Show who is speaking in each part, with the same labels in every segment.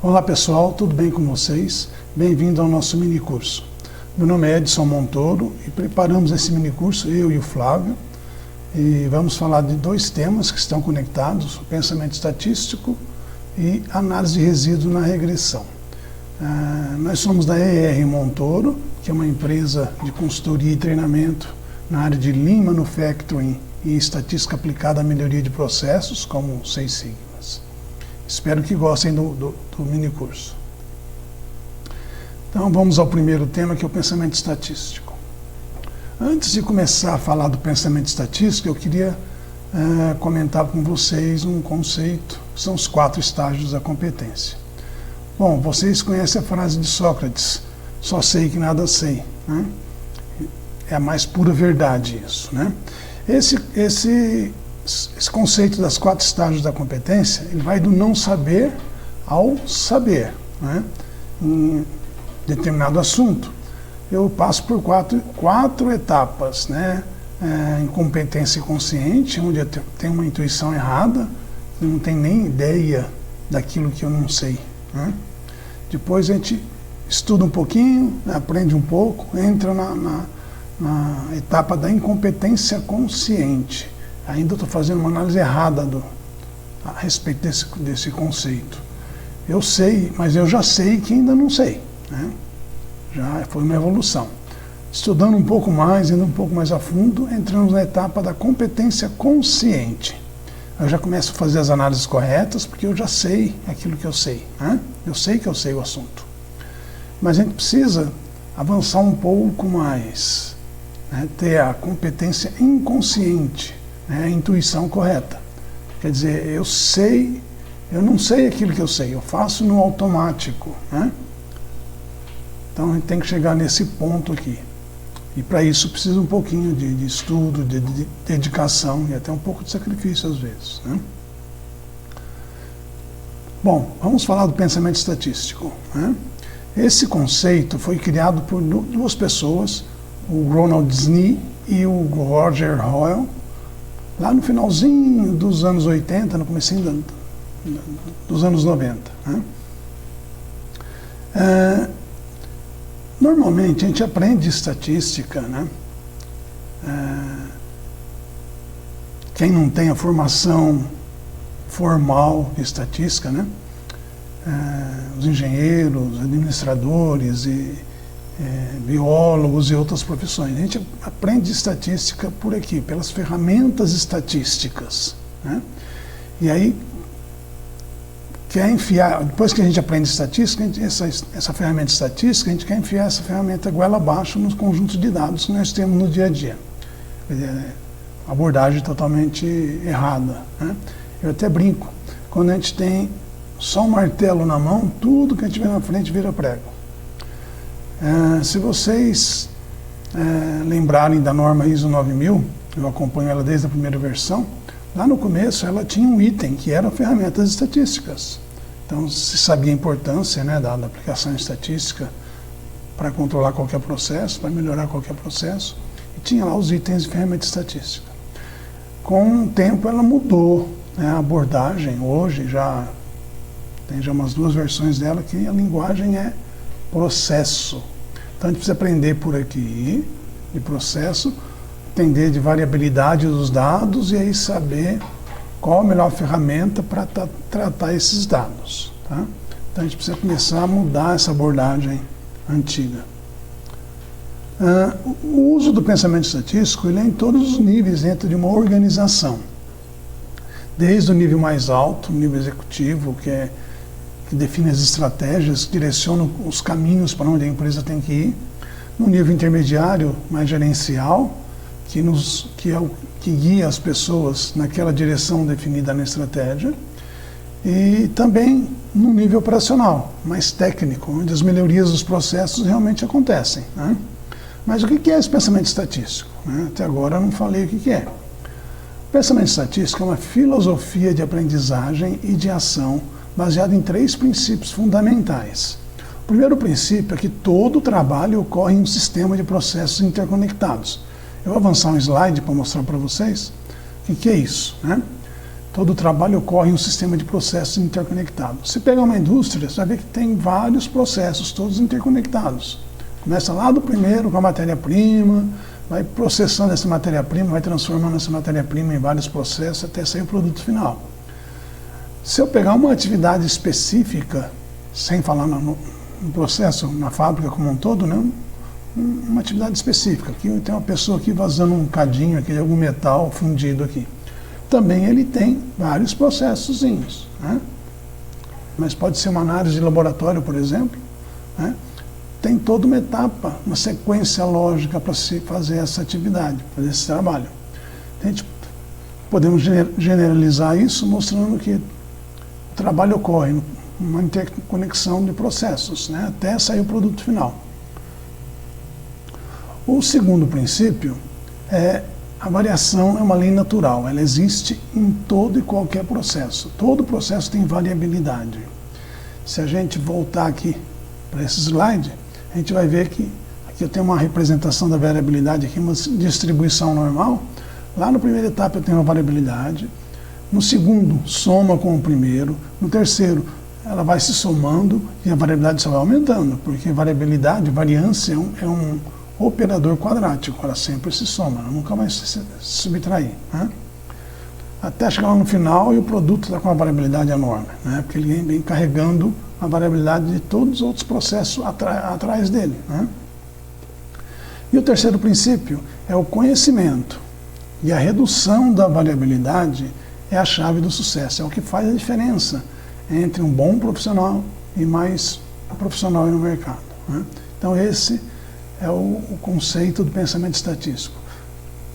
Speaker 1: Olá pessoal, tudo bem com vocês? Bem-vindo ao nosso mini curso. Meu nome é Edson Montoro e preparamos esse mini curso, eu e o Flávio, e vamos falar de dois temas que estão conectados, o pensamento estatístico e análise de resíduos na regressão. Nós somos da ER Montoro, que é uma empresa de consultoria e treinamento na área de Lean Manufacturing e estatística aplicada à melhoria de processos, como Seis Sigmas. Espero que gostem do mini curso. Então vamos ao primeiro tema, que é o pensamento estatístico. Antes de começar a falar do pensamento estatístico, eu queria comentar com vocês um conceito, que são os 4 estágios da competência. Bom, vocês conhecem a frase de Sócrates, só sei que nada sei, né? É a mais pura verdade isso, né? Esse conceito das 4 estágios da competência, ele vai do não saber ao saber, né? Em determinado assunto. Eu passo por quatro etapas, né? Incompetência consciente, onde eu tenho uma intuição errada, eu não tenho nem ideia daquilo que eu não sei, né? Depois a gente estuda um pouquinho, aprende um pouco, entra na etapa da incompetência consciente. Ainda estou fazendo uma análise errada a respeito desse conceito. Eu sei, mas eu já sei que ainda não sei, né? Já foi uma evolução. Estudando um pouco mais, indo um pouco mais a fundo, entramos na etapa da competência consciente. Eu já começo a fazer as análises corretas, porque eu já sei aquilo que eu sei, né? Eu sei que eu sei o assunto. Mas a gente precisa avançar um pouco mais, né? Ter a competência inconsciente, né? A intuição correta. Quer dizer, eu não sei aquilo que eu sei, eu faço no automático, né? Então a gente tem que chegar nesse ponto aqui. E para isso precisa um pouquinho de estudo, de dedicação e até um pouco de sacrifício às vezes, né? Bom, vamos falar do pensamento estatístico, né? Esse conceito foi criado por duas pessoas, o Ronald Snee e o Roger Hoyle, lá no finalzinho dos anos 80, no comecinho dos anos 90, né? Normalmente a gente aprende estatística, né? Quem não tem a formação formal de estatística, né? Os engenheiros, administradores, biólogos e outras profissões. A gente aprende estatística por aqui, pelas ferramentas estatísticas, né? E aí, depois que a gente aprende estatística, essa ferramenta estatística, a gente quer enfiar essa ferramenta goela abaixo nos conjuntos de dados que nós temos no dia a dia. Abordagem totalmente errada, né? Eu até brinco, quando a gente tem só um martelo na mão, tudo que a gente vê na frente vira prego. Se vocês lembrarem da norma ISO 9000, eu acompanho ela desde a primeira versão, lá no começo ela tinha um item que era ferramentas estatísticas. Então se sabia a importância, né, da aplicação estatística para controlar qualquer processo, para melhorar qualquer processo, e tinha lá os itens de ferramenta estatística. Com o tempo ela mudou, né, a abordagem. Hoje já tem umas 2 versões dela que a linguagem é processo. Então a gente precisa aprender por aqui de processo, entender de variabilidade dos dados e aí saber qual a melhor ferramenta para tratar esses dados, tá? Então a gente precisa começar a mudar essa abordagem antiga. O uso do pensamento estatístico ele é em todos os níveis dentro de uma organização. Desde o nível mais alto, o nível executivo, que define as estratégias, que direciona os caminhos para onde a empresa tem que ir. No nível intermediário, mais gerencial, que guia as pessoas naquela direção definida na estratégia. E também no nível operacional, mais técnico, onde as melhorias dos processos realmente acontecem, né? Mas o que é esse pensamento estatístico, né? Até agora eu não falei o que é. O pensamento estatístico é uma filosofia de aprendizagem e de ação baseada em 3 princípios fundamentais. O primeiro princípio é que todo trabalho ocorre em um sistema de processos interconectados. Eu vou avançar um slide para mostrar para vocês o que é isso, né? todo o trabalho ocorre em um sistema de processos interconectados. Se pegar uma indústria, você vai ver que tem vários processos, todos interconectados. Começa lá do primeiro com a matéria-prima, vai processando essa matéria-prima, vai transformando essa matéria-prima em vários processos até sair o produto final. Se eu pegar uma atividade específica, sem falar no processo, na fábrica como um todo, né? Uma atividade específica. Aqui tem uma pessoa aqui vazando um cadinho aqui de algum metal fundido aqui. Também ele tem vários processozinhos, né? Mas pode ser uma análise de laboratório, por exemplo, né? Tem toda uma etapa, uma sequência lógica para se fazer essa atividade, fazer esse trabalho. A gente podemos generalizar isso mostrando que o trabalho ocorre numa interconexão de processos, né? Até sair o produto final. O segundo princípio é a variação é uma lei natural, ela existe em todo e qualquer processo. Todo processo tem variabilidade. Se a gente voltar aqui para esse slide, a gente vai ver que aqui eu tenho uma representação da variabilidade, aqui uma distribuição normal. Lá na primeira etapa eu tenho uma variabilidade, no segundo soma com o primeiro, no terceiro ela vai se somando e a variabilidade só vai aumentando, porque variabilidade, variância é um operador quadrático, ela sempre se soma, ela nunca vai se subtrair, né? Até chegar lá no final e o produto está com uma variabilidade enorme, né? Porque ele vem carregando a variabilidade de todos os outros processos atrás dele, né? E o terceiro princípio é o conhecimento. E a redução da variabilidade é a chave do sucesso, é o que faz a diferença entre um bom profissional e mais profissional no mercado, né? Então esse é o conceito do pensamento estatístico.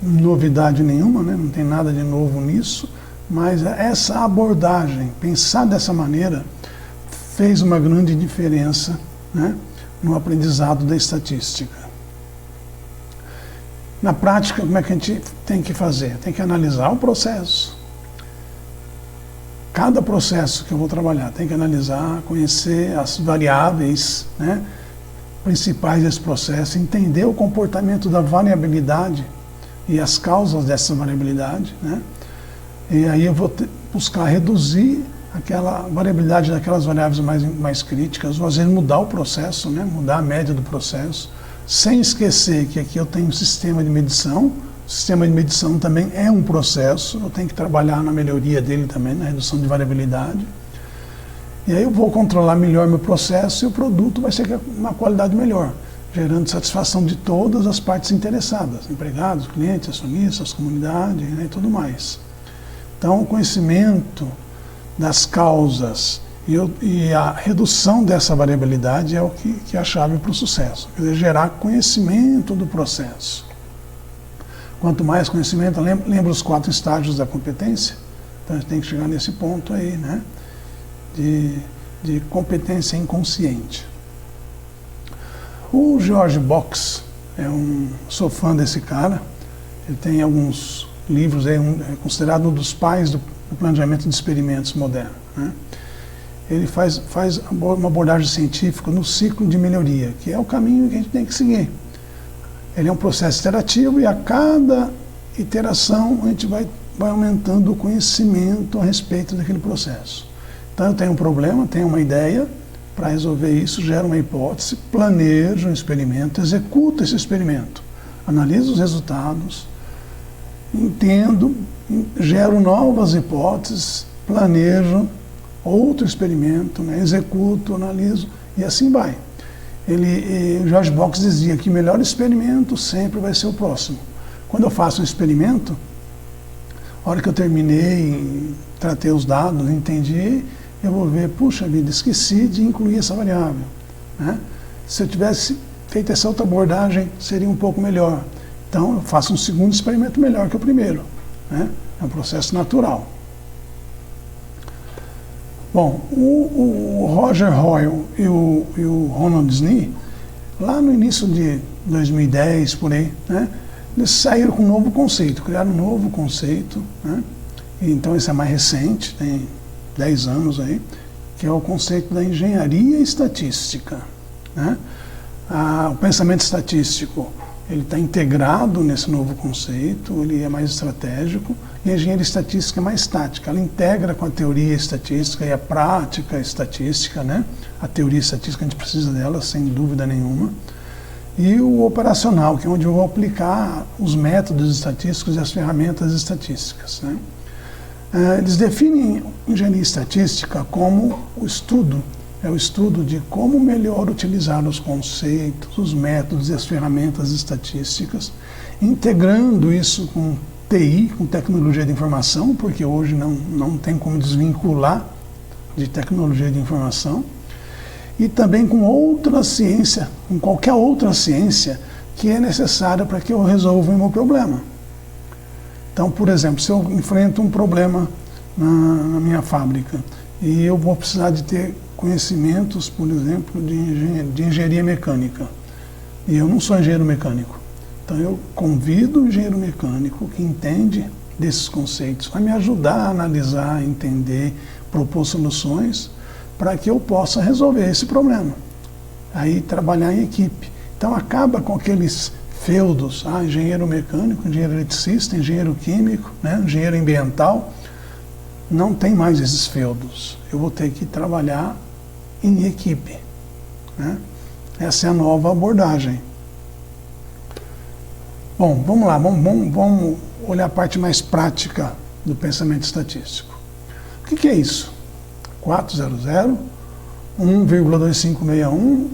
Speaker 1: Novidade nenhuma, né? Não tem nada de novo nisso, mas essa abordagem, pensar dessa maneira, fez uma grande diferença, né, no aprendizado da estatística. Na prática, como é que a gente tem que fazer? Tem que analisar o processo. Cada processo que eu vou trabalhar, tem que analisar, conhecer as variáveis, né, principais desse processo, entender o comportamento da variabilidade e as causas dessa variabilidade, né? E aí eu vou buscar reduzir aquela variabilidade daquelas variáveis mais críticas, ou às vezes mudar o processo, né? Mudar a média do processo, sem esquecer que aqui eu tenho um sistema de medição. O sistema de medição também é um processo, eu tenho que trabalhar na melhoria dele também, na redução de variabilidade. E aí eu vou controlar melhor meu processo e o produto vai ser uma qualidade melhor, gerando satisfação de todas as partes interessadas, empregados, clientes, acionistas, comunidade, né, e tudo mais. Então o conhecimento das causas e a redução dessa variabilidade é o que é a chave para o sucesso, quer dizer, gerar conhecimento do processo. Quanto mais conhecimento, lembra os 4 estágios da competência? Então a gente tem que chegar nesse ponto aí, né? De competência inconsciente. O George Box, sou fã desse cara, ele tem alguns livros, é considerado um dos pais do planejamento de experimentos moderno, né? Ele faz uma abordagem científica no ciclo de melhoria, que é o caminho que a gente tem que seguir. Ele é um processo iterativo e a cada iteração a gente vai aumentando o conhecimento a respeito daquele processo. Então eu tenho um problema, tenho uma ideia, para resolver isso gero uma hipótese, planejo um experimento, executo esse experimento, analiso os resultados, entendo, gero novas hipóteses, planejo outro experimento, né, executo, analiso e assim vai. O George Box dizia que o melhor experimento sempre vai ser o próximo. Quando eu faço um experimento, a hora que eu terminei, tratei os dados, entendi, eu vou ver, puxa vida, esqueci de incluir essa variável, né? Se eu tivesse feito essa outra abordagem, seria um pouco melhor. Então, eu faço um segundo experimento melhor que o primeiro, né? É um processo natural. Bom, o Roger Hoyle e o Ronald Snee, lá no início de 2010, por aí, né? Eles saíram com um novo conceito, criaram um novo conceito, né? E então esse é mais recente, tem 10 anos aí, que é o conceito da engenharia estatística, né? O pensamento estatístico, ele está integrado nesse novo conceito, ele é mais estratégico E a engenharia estatística é mais tática, ela integra com a teoria estatística e a prática estatística, né? A teoria estatística a gente precisa dela, sem dúvida nenhuma. E o operacional, que é onde eu vou aplicar os métodos estatísticos e as ferramentas estatísticas, né? Eles definem engenharia estatística como o estudo, é o estudo de como melhor utilizar os conceitos, os métodos e as ferramentas estatísticas, integrando isso com TI, com tecnologia de informação, porque hoje não tem como desvincular de tecnologia de informação, e também com outra ciência, com qualquer outra ciência que é necessária para que eu resolva o meu problema. Então, por exemplo, se eu enfrento um problema na minha fábrica e eu vou precisar de ter conhecimentos, por exemplo, de engenharia mecânica, e eu não sou engenheiro mecânico, então eu convido o engenheiro mecânico que entende desses conceitos, vai me ajudar a analisar, entender, propor soluções para que eu possa resolver esse problema. Aí trabalhar em equipe. Então acaba com aqueles feudos, engenheiro mecânico, engenheiro eletricista, engenheiro químico, né, engenheiro ambiental. Não tem mais esses feudos. Eu vou ter que trabalhar em equipe, né? Essa é a nova abordagem. Bom, vamos lá, vamos olhar a parte mais prática do pensamento estatístico. O que é isso? 400, 1,2561,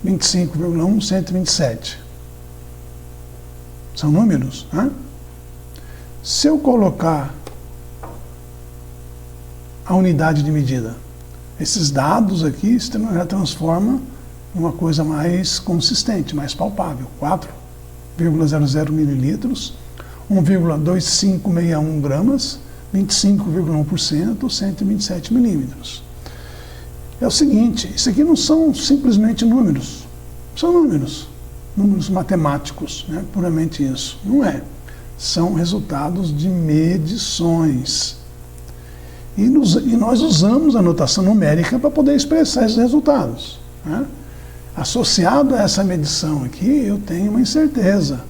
Speaker 1: 25,1, 127. São números, né? Se eu colocar a unidade de medida, esses dados aqui já transforma em uma coisa mais consistente, mais palpável. 4,00 mililitros, 1,2561 gramas, 25,1%, 127 milímetros. É o seguinte, isso aqui não são simplesmente números, são números matemáticos, né? Puramente isso. Não é. São resultados de medições. E nós usamos a notação numérica para poder expressar esses resultados, né? Associado a essa medição aqui, eu tenho uma incerteza.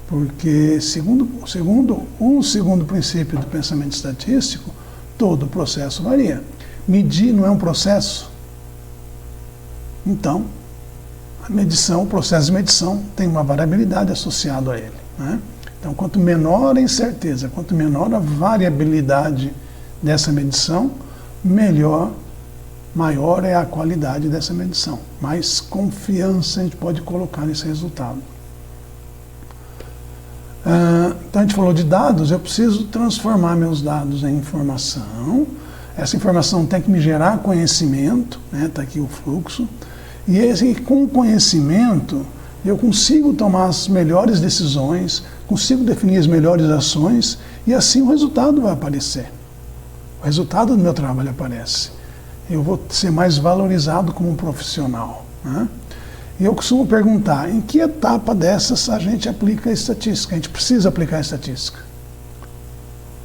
Speaker 1: Porque, segundo o princípio do pensamento estatístico, todo o processo varia. Medir não é um processo. Então, o processo de medição tem uma variabilidade associada a ele, né? Então, quanto menor a incerteza, quanto menor a variabilidade dessa medição, maior é a qualidade dessa medição. Mais confiança a gente pode colocar nesse resultado. Então a gente falou de dados, eu preciso transformar meus dados em informação. Essa informação tem que me gerar conhecimento, né? Está aqui o fluxo. E com o conhecimento eu consigo tomar as melhores decisões, consigo definir as melhores ações e assim o resultado vai aparecer. O resultado do meu trabalho aparece. Eu vou ser mais valorizado como um profissional, né? E eu costumo perguntar, em que etapa dessas a gente aplica a estatística? A gente precisa aplicar a estatística?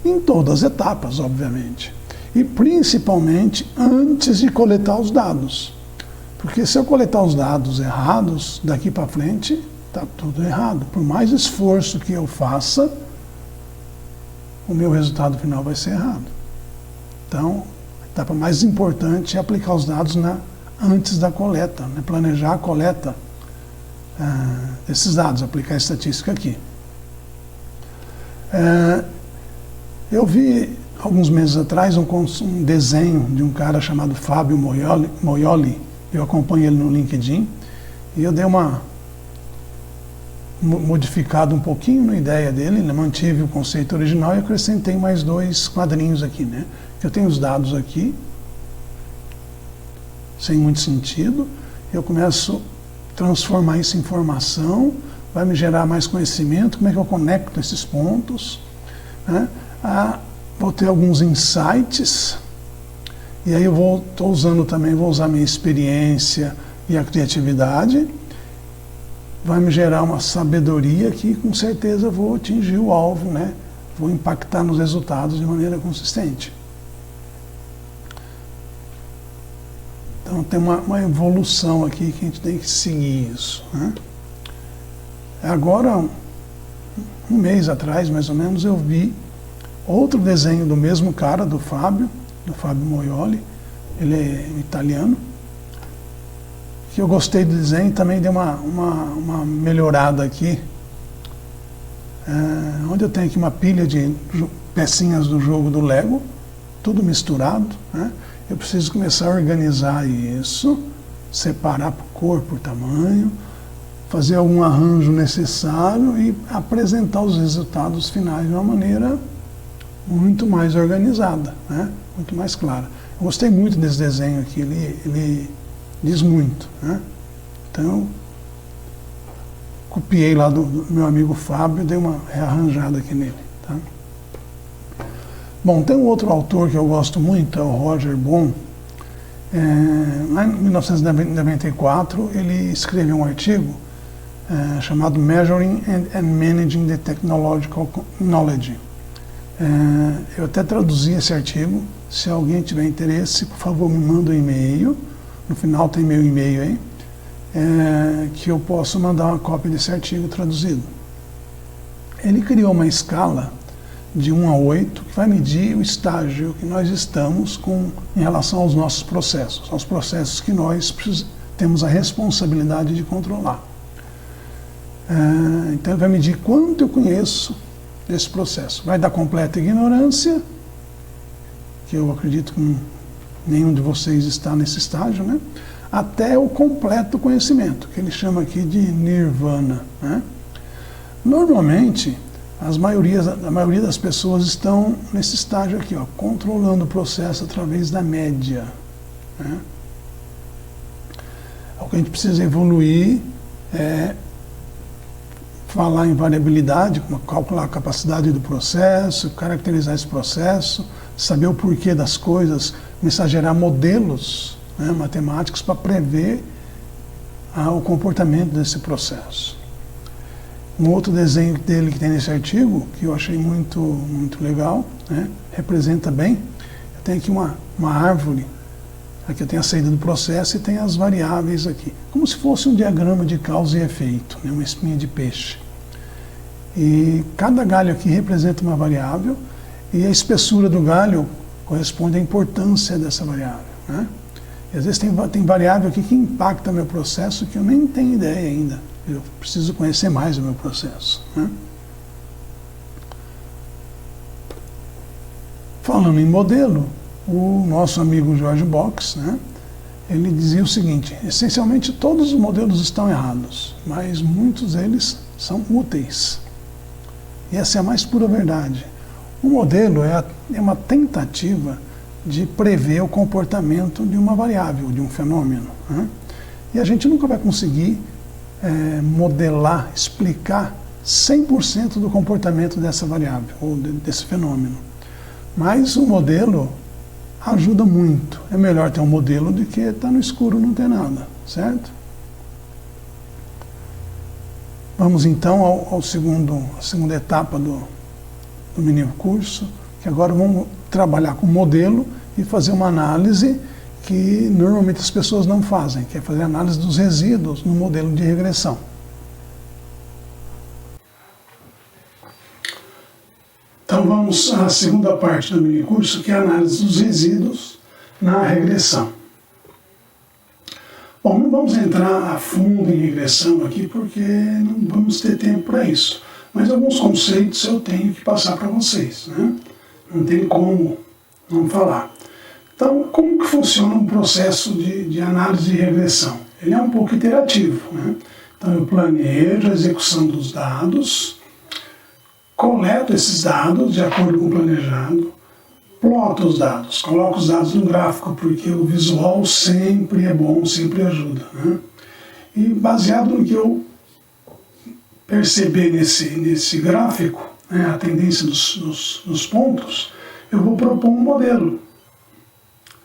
Speaker 1: Em todas as etapas, obviamente. E principalmente antes de coletar os dados. Porque se eu coletar os dados errados, daqui para frente, está tudo errado. Por mais esforço que eu faça, o meu resultado final vai ser errado. Então, a etapa mais importante é aplicar os dados antes da coleta, né? Planejar a coleta desses dados, aplicar a estatística aqui. Eu vi, alguns meses atrás, um desenho de um cara chamado Fábio Moioli. Eu acompanho ele no LinkedIn e eu dei uma modificada um pouquinho na ideia dele, né? Mantive o conceito original e acrescentei mais 2 quadrinhos aqui, né? Eu tenho os dados aqui, sem muito sentido, eu começo a transformar isso em informação, vai me gerar mais conhecimento, como é que eu conecto esses pontos, né? Vou ter alguns insights, e aí eu vou usar minha experiência e a criatividade, vai me gerar uma sabedoria que com certeza vou atingir o alvo, né? Vou impactar nos resultados de maneira consistente. Então tem uma evolução aqui que a gente tem que seguir isso, né? Agora, um mês atrás, mais ou menos, eu vi Outro desenho do mesmo cara, do Fábio Moioli, ele é italiano, que eu gostei do desenho, também dei uma melhorada aqui, onde eu tenho aqui uma pilha de pecinhas do jogo do Lego, tudo misturado, né? Eu preciso começar a organizar isso, separar por cor, por tamanho, fazer algum arranjo necessário e apresentar os resultados finais de uma maneira muito mais organizada, né? Muito mais clara. Eu gostei muito desse desenho aqui, ele diz muito, né? Então, copiei lá do meu amigo Fábio, dei uma rearranjada aqui nele, tá? Bom, tem um outro autor que eu gosto muito, é o Roger Bond. Lá em 1994, ele escreveu um artigo chamado Measuring and Managing the Technological Knowledge. Eu até traduzi esse artigo. Se alguém tiver interesse, por favor, me manda um e-mail. No final tem meu e-mail aí, que eu posso mandar uma cópia desse artigo traduzido. Ele criou uma escala de 1 a 8, que vai medir o estágio que nós estamos em relação aos nossos processos, aos processos que nós temos a responsabilidade de controlar. Então ele vai medir quanto eu conheço desse processo. Vai da completa ignorância, que eu acredito que nenhum de vocês está nesse estágio, né? Até o completo conhecimento, que ele chama aqui de nirvana, né? Normalmente, a maioria das pessoas estão nesse estágio aqui, ó, controlando o processo através da média, né? O que a gente precisa evoluir é falar em variabilidade, calcular a capacidade do processo, caracterizar esse processo, saber o porquê das coisas, começar a gerar modelos, né, matemáticos para prever o comportamento desse processo. Um outro desenho dele que tem nesse artigo, que eu achei muito, muito legal, né, representa bem, eu tenho aqui uma árvore, aqui eu tenho a saída do processo e tem as variáveis aqui, como se fosse um diagrama de causa e efeito, né, uma espinha de peixe. E cada galho aqui representa uma variável e a espessura do galho corresponde à importância dessa variável, né? E às vezes tem variável aqui que impacta meu processo que eu nem tenho ideia ainda. Eu preciso conhecer mais o meu processo, né? Falando em modelo, o nosso amigo George Box, né, ele dizia o seguinte: essencialmente todos os modelos estão errados, mas muitos deles são úteis. E essa é a mais pura verdade. O modelo é uma tentativa de prever o comportamento de uma variável, de um fenômeno, né? E a gente nunca vai conseguir modelar, explicar 100% do comportamento dessa variável, ou desse fenômeno. Mas o modelo ajuda muito. É melhor ter um modelo do que estar no escuro e não ter nada, certo? Vamos então à segunda etapa do mini curso, que agora vamos trabalhar com modelo e fazer uma análise que normalmente as pessoas não fazem, que é fazer análise dos resíduos no modelo de regressão. Então vamos à segunda parte do mini curso, que é a análise dos resíduos na regressão. Bom, não vamos entrar a fundo em regressão aqui, porque não vamos ter tempo para isso. Mas alguns conceitos eu tenho que passar para vocês, né? Não tem como não falar. Então, como que funciona um processo de análise de regressão? Ele é um pouco iterativo, né? Então eu planejo a execução dos dados, coleto esses dados de acordo com o planejado, ploto os dados, coloco os dados no gráfico, porque o visual sempre é bom, sempre ajuda, né? E baseado no que eu perceber nesse gráfico, né, a tendência dos pontos, eu vou propor um modelo.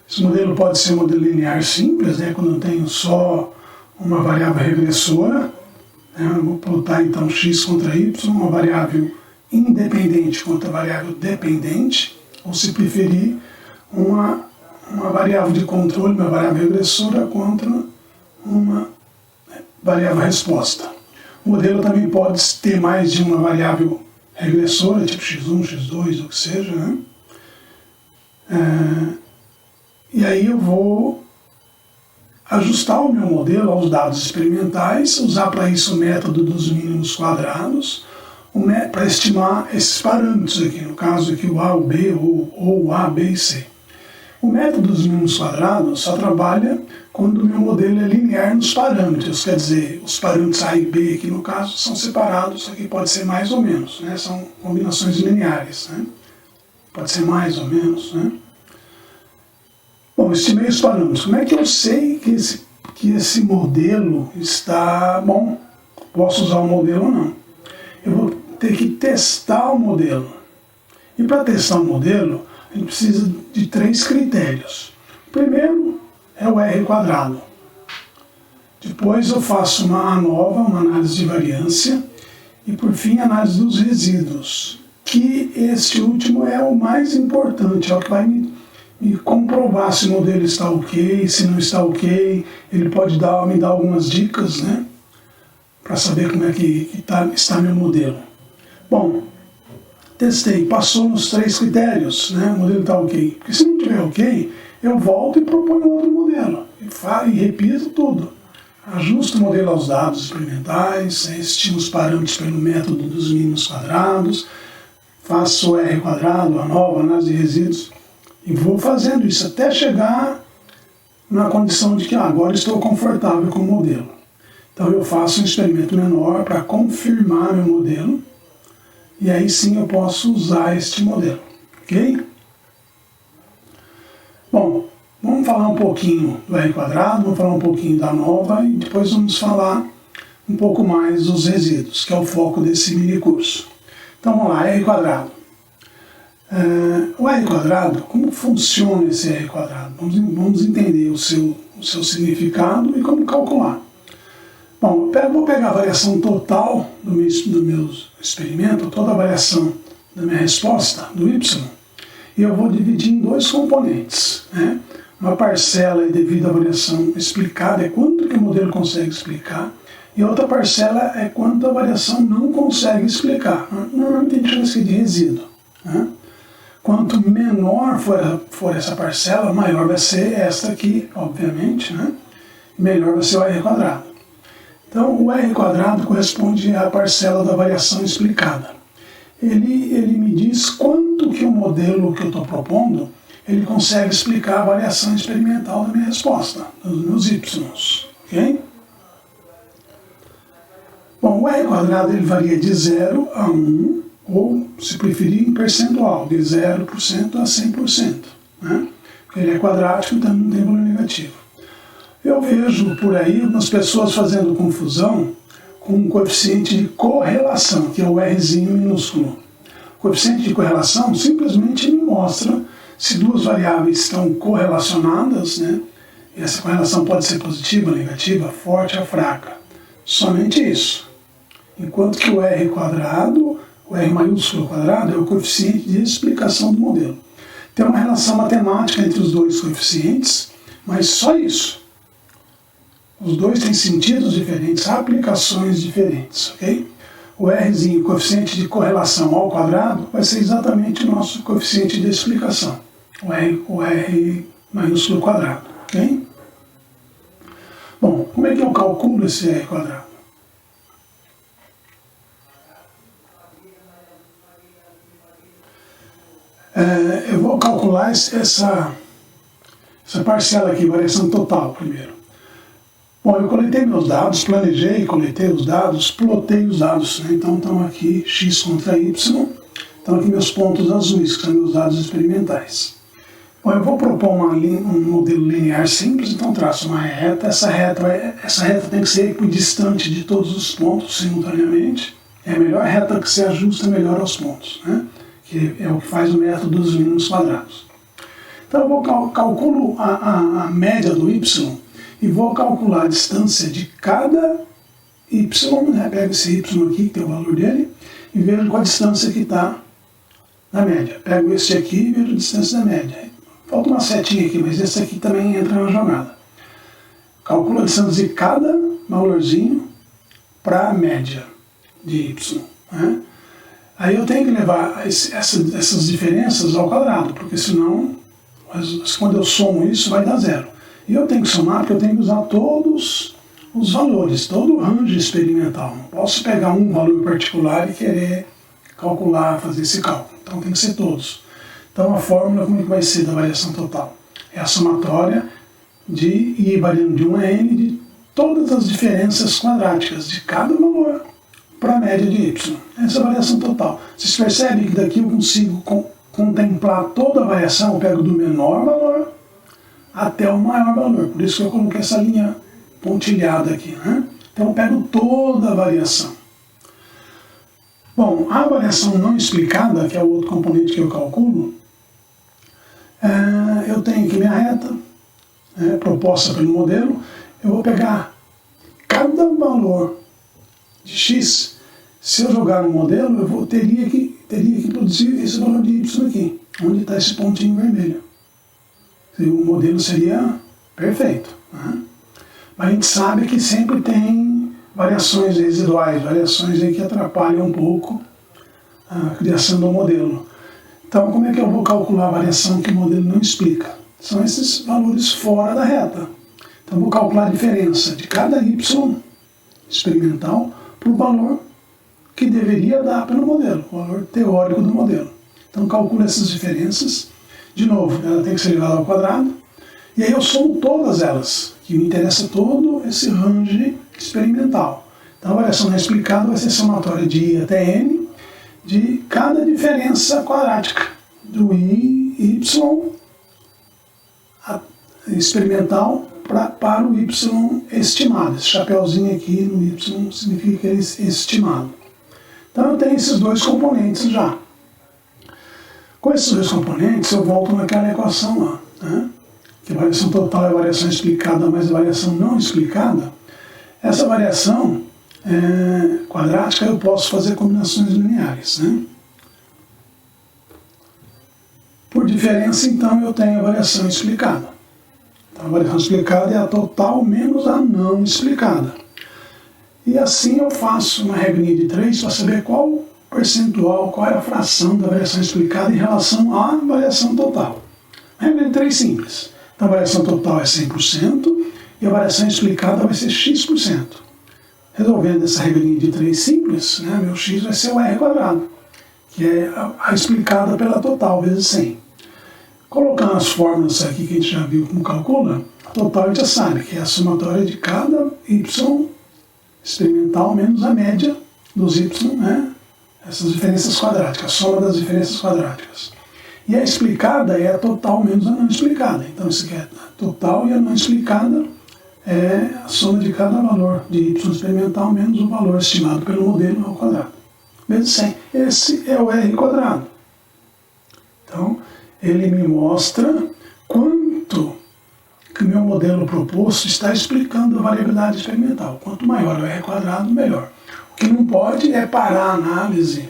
Speaker 1: Esse modelo pode ser um modelo linear simples, né, quando eu tenho só uma variável regressora, né, eu vou plotar então x contra y, uma variável independente contra variável dependente, ou se preferir, uma variável de controle, uma variável regressora contra uma variável resposta. O modelo também pode ter mais de uma variável regressora, tipo X1, X2, o que seja, né? E aí eu vou ajustar o meu modelo aos dados experimentais, usar para isso o método dos mínimos quadrados, para estimar esses parâmetros aqui, no caso aqui o A, o B ou o A, B e C. O método dos mínimos quadrados só trabalha quando o meu modelo é linear nos parâmetros, quer dizer, os parâmetros A e B aqui no caso são separados, aqui pode ser mais ou menos, né? São combinações lineares, né? Pode ser mais ou menos, né? Bom, estimei os parâmetros. Como é que eu sei que esse modelo está bom? Posso usar o modelo ou não? Eu vou ter que testar o modelo. E para testar o modelo, a gente precisa de 3 critérios. O primeiro é o R quadrado. Depois eu faço uma ANOVA, uma análise de variância. E por fim, a análise dos resíduos. Que este último é o mais importante, é o que vai me comprovar se o modelo está ok, se não está ok. Ele pode me dar algumas dicas, né? Para saber como é que está meu modelo. Bom, testei, passou nos 3 critérios, né? O modelo está ok. Porque se não estiver ok, eu volto e proponho outro modelo. E repito tudo. Ajusto o modelo aos dados experimentais, estimo os parâmetros pelo método dos mínimos quadrados, faço o R quadrado, ANOVA, análise de resíduos, e vou fazendo isso até chegar na condição de que agora estou confortável com o modelo. Então eu faço um experimento menor para confirmar meu modelo, e aí sim eu posso usar este modelo, ok? Bom, vamos falar um pouquinho do R quadrado, vamos falar um pouquinho da ANOVA e depois vamos falar um pouco mais dos resíduos, que é o foco desse mini curso. Então vamos lá, R quadrado. O R quadrado, como funciona esse R quadrado? Vamos entender o seu significado e como calcular. Bom, vou pegar a variação total do meu experimento, toda a variação da minha resposta, do Y, e eu vou dividir em 2 componentes, né? Uma parcela é devido à variação explicada, é quanto que o modelo consegue explicar, e outra parcela é quanto a variação não consegue explicar. Normalmente a gente chama isso de resíduo, né? Quanto menor for essa parcela, maior vai ser esta aqui, obviamente, né? Melhor vai ser o R quadrado. Então, o R quadrado corresponde à parcela da variação explicada. Ele me diz quanto que o modelo que eu estou propondo, ele consegue explicar a variação experimental da minha resposta, dos meus Y, ok? Bom, o R quadrado ele varia de 0 a 1, ou, se preferir, em percentual, de 0% a 100%. Né? Porque ele é quadrático, então não tem valor negativo. Eu vejo por aí algumas pessoas fazendo confusão com um coeficiente de correlação, que é o Rzinho minúsculo. O coeficiente de correlação simplesmente me mostra se 2 variáveis estão correlacionadas, né? E essa correlação pode ser positiva, negativa, forte ou fraca. Somente isso. Enquanto que o R quadrado, o R maiúsculo quadrado, é o coeficiente de explicação do modelo. Tem uma relação matemática entre os 2 coeficientes, mas só isso. Os 2 têm sentidos diferentes, aplicações diferentes, ok? O Rzinho, coeficiente de correlação ao quadrado, vai ser exatamente o nosso coeficiente de explicação, o R maiúsculo quadrado, ok? Bom, como é que eu calculo esse R quadrado? Eu vou calcular essa parcela aqui, variação total, primeiro. Bom, eu coletei meus dados, planejei, coletei os dados, plotei os dados, né? Então estão aqui X contra Y, estão aqui meus pontos azuis, que são meus dados experimentais. Bom, eu vou propor um modelo linear simples, então traço uma reta, essa reta tem que ser equidistante de todos os pontos simultaneamente, é a melhor reta que se ajusta melhor aos pontos, né? Que é o que faz o método dos mínimos quadrados. Então eu vou calculo a média do Y, e vou calcular a distância de cada y, né? Pego esse y aqui, que tem o valor dele, e vejo qual a distância que está na média. Pego esse aqui e vejo a distância da média. Falta uma setinha aqui, mas esse aqui também entra na jogada. Calculo a distância de cada valorzinho para a média de y. Né? Aí eu tenho que levar essas diferenças ao quadrado, porque senão, quando eu somo isso, vai dar zero. E eu tenho que somar porque eu tenho que usar todos os valores, todo o range experimental. Não posso pegar um valor particular e querer calcular, fazer esse cálculo. Então tem que ser todos. Então a fórmula, como é que vai ser da variação total? É a somatória de I variando de 1 a N de todas as diferenças quadráticas de cada valor para a média de Y. Essa é a variação total. Vocês percebem que daqui eu consigo contemplar toda a variação, eu pego do menor valor até o maior valor. Por isso que eu coloquei essa linha pontilhada aqui, né? Então eu pego toda a variação. Bom, a variação não explicada, que é o outro componente que eu calculo, eu tenho aqui minha reta, proposta pelo modelo. Eu vou pegar cada valor de x. Se eu jogar no modelo, teria que produzir esse valor de y aqui, onde está esse pontinho vermelho. O modelo seria perfeito, né? Mas a gente sabe que sempre tem variações residuais, variações aí que atrapalham um pouco a criação do modelo. Então, como é que eu vou calcular a variação que o modelo não explica? São esses valores fora da reta. Então, eu vou calcular a diferença de cada y experimental para o valor que deveria dar pelo modelo, o valor teórico do modelo. Então, calculo essas diferenças. De novo, ela tem que ser elevada ao quadrado. E aí eu somo todas elas, que me interessa todo esse range experimental. Então, a variação não explicada vai ser somatória de I até N de cada diferença quadrática do I, Y experimental para o Y estimado. Esse chapeuzinho aqui no Y significa que é estimado. Então eu tenho esses dois componentes já. Com esses dois componentes eu volto naquela equação lá, né? Que a variação total é a variação explicada mais a variação não explicada. Essa variação quadrática eu posso fazer combinações lineares, né? Por diferença, então, eu tenho a variação explicada. Então, a variação explicada é a total menos a não explicada. E assim eu faço uma regrinha de 3 para saber qual percentual, qual é a fração da variação explicada em relação à variação total. Regra de 3 simples. Então, a variação total é 100% e a variação explicada vai ser x%. Resolvendo essa regrinha de 3 simples, né, meu x vai ser o r quadrado, que é a explicada pela total vezes 100. Colocando as fórmulas aqui que a gente já viu como calcula, a total a gente já sabe que é a somatória de cada y experimental menos a média dos y, né, essas diferenças quadráticas, a soma das diferenças quadráticas. E a explicada é a total menos a não explicada. Então isso aqui é a total e a não explicada é a soma de cada valor de y experimental menos o valor estimado pelo modelo ao quadrado. Vezes 100. Esse é o r quadrado. Então, ele me mostra quanto que o meu modelo proposto está explicando a variabilidade experimental. Quanto maior o r quadrado, melhor. O que não pode é parar a análise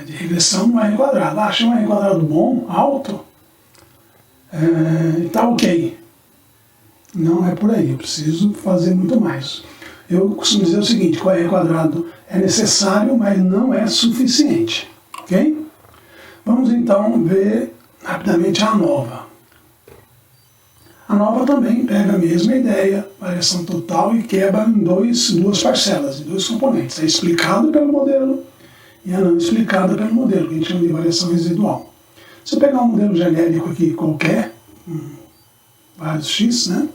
Speaker 1: de regressão no r quadrado. Acha um r quadrado bom, alto, está ok. Não é por aí, eu preciso fazer muito mais. Eu costumo dizer o seguinte, que o r quadrado é necessário, mas não é suficiente. Ok? Vamos então ver rapidamente a ANOVA. A ANOVA também pega a mesma ideia, variação total, e quebra em duas parcelas, em dois componentes. É explicado pelo modelo e a não explicada pelo modelo, que a gente chama de variação residual. Se eu pegar um modelo genérico aqui qualquer, vários x, né?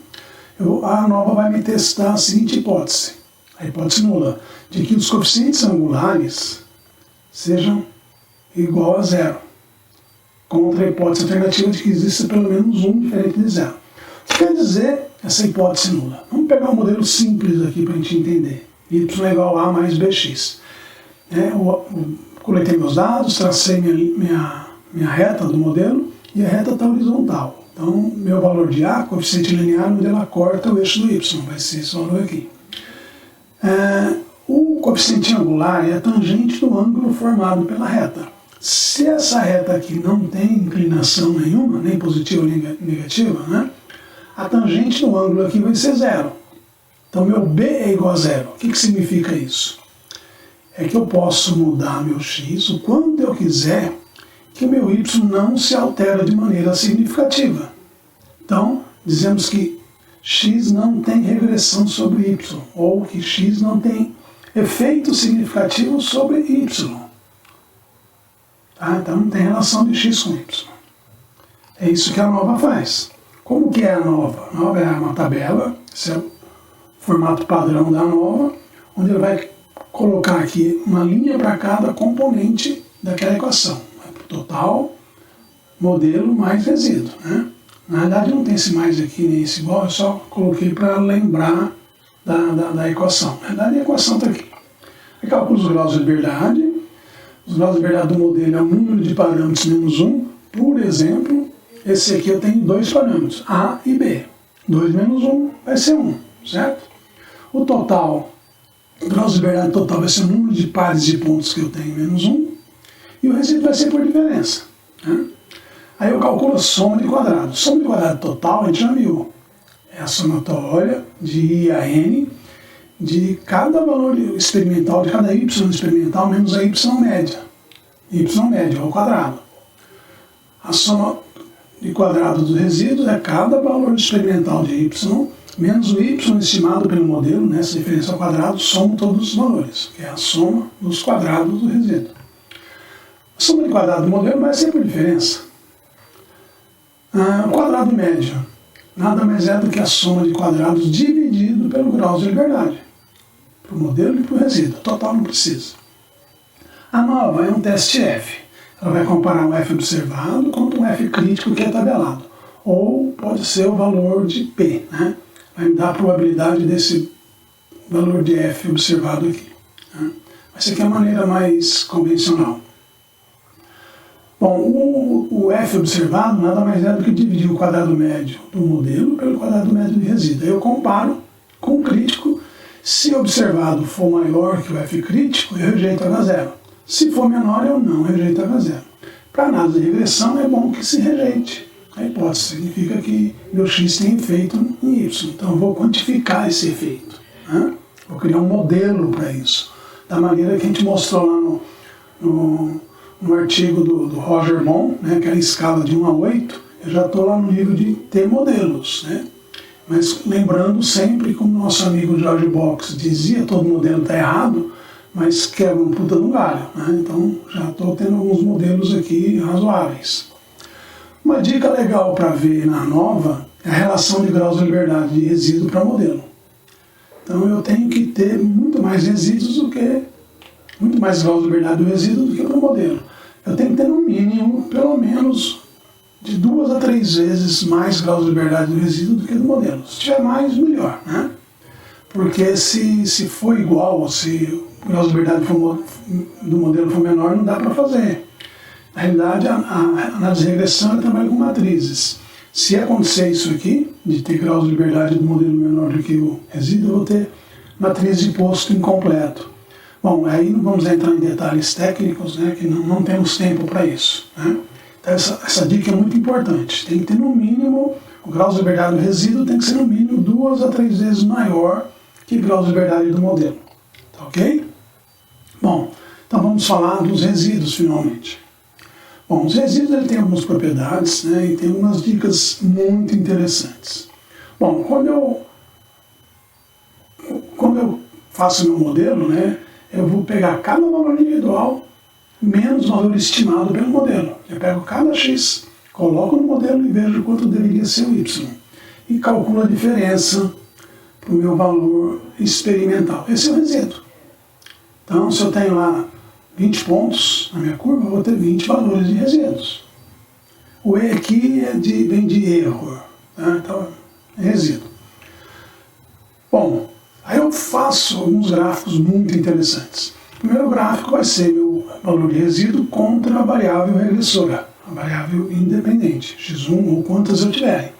Speaker 1: A ANOVA vai me testar a seguinte hipótese, a hipótese nula, de que os coeficientes angulares sejam igual a zero, contra a hipótese alternativa de que exista pelo menos um diferente de zero. O que quer dizer essa hipótese nula? Vamos pegar um modelo simples aqui para a gente entender. Y é igual a mais bx. Coletei meus dados, tracei minha reta do modelo e a reta está horizontal. Então, meu valor de A, coeficiente linear, onde ela corta o eixo do Y, vai ser esse valor aqui. O coeficiente angular é a tangente do ângulo formado pela reta. Se essa reta aqui não tem inclinação nenhuma, nem positiva nem negativa, né, a tangente do ângulo aqui vai ser zero. Então, meu B é igual a zero. O que significa isso? é que eu posso mudar meu x o quanto eu quiser, que o meu y não se altera de maneira significativa. Então, dizemos que x não tem regressão sobre y, ou que x não tem efeito significativo sobre y. Tá? Então, não tem relação de x com y. É isso que a nova faz. Como que é a nova? A nova é uma tabela, esse é o formato padrão da nova, onde ele vai colocar aqui uma linha para cada componente daquela equação. Total, modelo mais resíduo. Né? Na verdade não tem esse mais aqui nem esse igual, eu só coloquei para lembrar da equação. Na verdade a equação está aqui. Eu calculo os graus de liberdade. Os graus de liberdade do modelo é o número de parâmetros menos 1. Por exemplo, esse aqui eu tenho dois parâmetros, A e B. 2 menos 1 vai ser 1, certo? O total, o grau de liberdade total vai ser o número de pares de pontos que eu tenho menos 1. E o resíduo vai ser por diferença. Né? Aí eu calculo a soma de quadrados. Soma de quadrado total, a gente já viu. É a somatória de I a N de cada valor experimental, de cada Y experimental, menos a Y média. Y média ao quadrado. A soma de quadrado dos resíduos é cada valor experimental de Y, menos o Y estimado pelo modelo, né, essa diferença ao quadrado, soma todos os valores, que é a soma dos quadrados do resíduo. A soma de quadrado do modelo vai ser por diferença. O quadrado médio nada mais é do que a soma de quadrados dividido pelo grau de liberdade. Para o modelo e para o resíduo. Total não precisa. A nova é um teste F. Ela vai comparar um F observado contra um F crítico que é tabelado. Ou pode ser o valor de P. Né? Vai me dar a probabilidade desse valor de F observado aqui. Né? Essa aqui é a maneira mais convencional. Bom, o F observado nada mais é do que dividir o quadrado médio do modelo pelo quadrado médio de resíduo. Aí eu comparo com o crítico. Se o observado for maior que o F crítico, eu rejeito H0. Se for menor, eu não rejeito H0. Para análise de regressão, é bom que se rejeite. A hipótese significa que meu X tem efeito em Y. Então eu vou quantificar esse efeito. Né? Vou criar um modelo para isso. Da maneira que a gente mostrou lá no artigo do Roger Mon, né, que é a escala de 1 a 8, eu já estou lá no nível de ter modelos. Né? Mas lembrando sempre, como nosso amigo George Box dizia, todo modelo está errado, mas quebra um puta no galho. Né? Então já estou tendo alguns modelos aqui razoáveis. Uma dica legal para ver na nova é a relação de graus de liberdade de resíduo para modelo. Então eu tenho que ter muito mais resíduos do que muito mais graus de liberdade do resíduo do que para o modelo. Eu tenho que ter no mínimo, pelo menos, de 2 a 3 vezes mais graus de liberdade do resíduo do que do modelo. Se tiver mais, melhor. Né? Porque se for igual, se o grau de liberdade do modelo for menor, não dá para fazer. Na realidade, a análise de regressão trabalha com matrizes. Se acontecer isso aqui, de ter graus de liberdade do modelo menor do que o resíduo, eu vou ter matriz de posto incompleto. Bom, aí não vamos entrar em detalhes técnicos, né, que não temos tempo para isso. Né? Então essa dica é muito importante. Tem que ter no mínimo, o grau de liberdade do resíduo tem que ser no mínimo 2 a 3 vezes maior que o grau de liberdade do modelo. Tá ok? Bom, então vamos falar dos resíduos finalmente. Bom, os resíduos têm algumas propriedades, né, e tem algumas dicas muito interessantes. Bom, quando eu faço meu modelo, né, eu vou pegar cada valor individual menos o valor estimado pelo modelo. Eu pego cada x, coloco no modelo e vejo quanto deveria ser o y. E calculo a diferença para o meu valor experimental. Esse é o resíduo. Então, se eu tenho lá 20 pontos na minha curva, eu vou ter 20 valores de resíduos. O E aqui vem de erro. Tá? Então, é resíduo. Bom, aí eu faço alguns gráficos muito interessantes. O primeiro gráfico vai ser meu valor de resíduo contra a variável regressora, a variável independente, x1 ou quantas eu tiverem.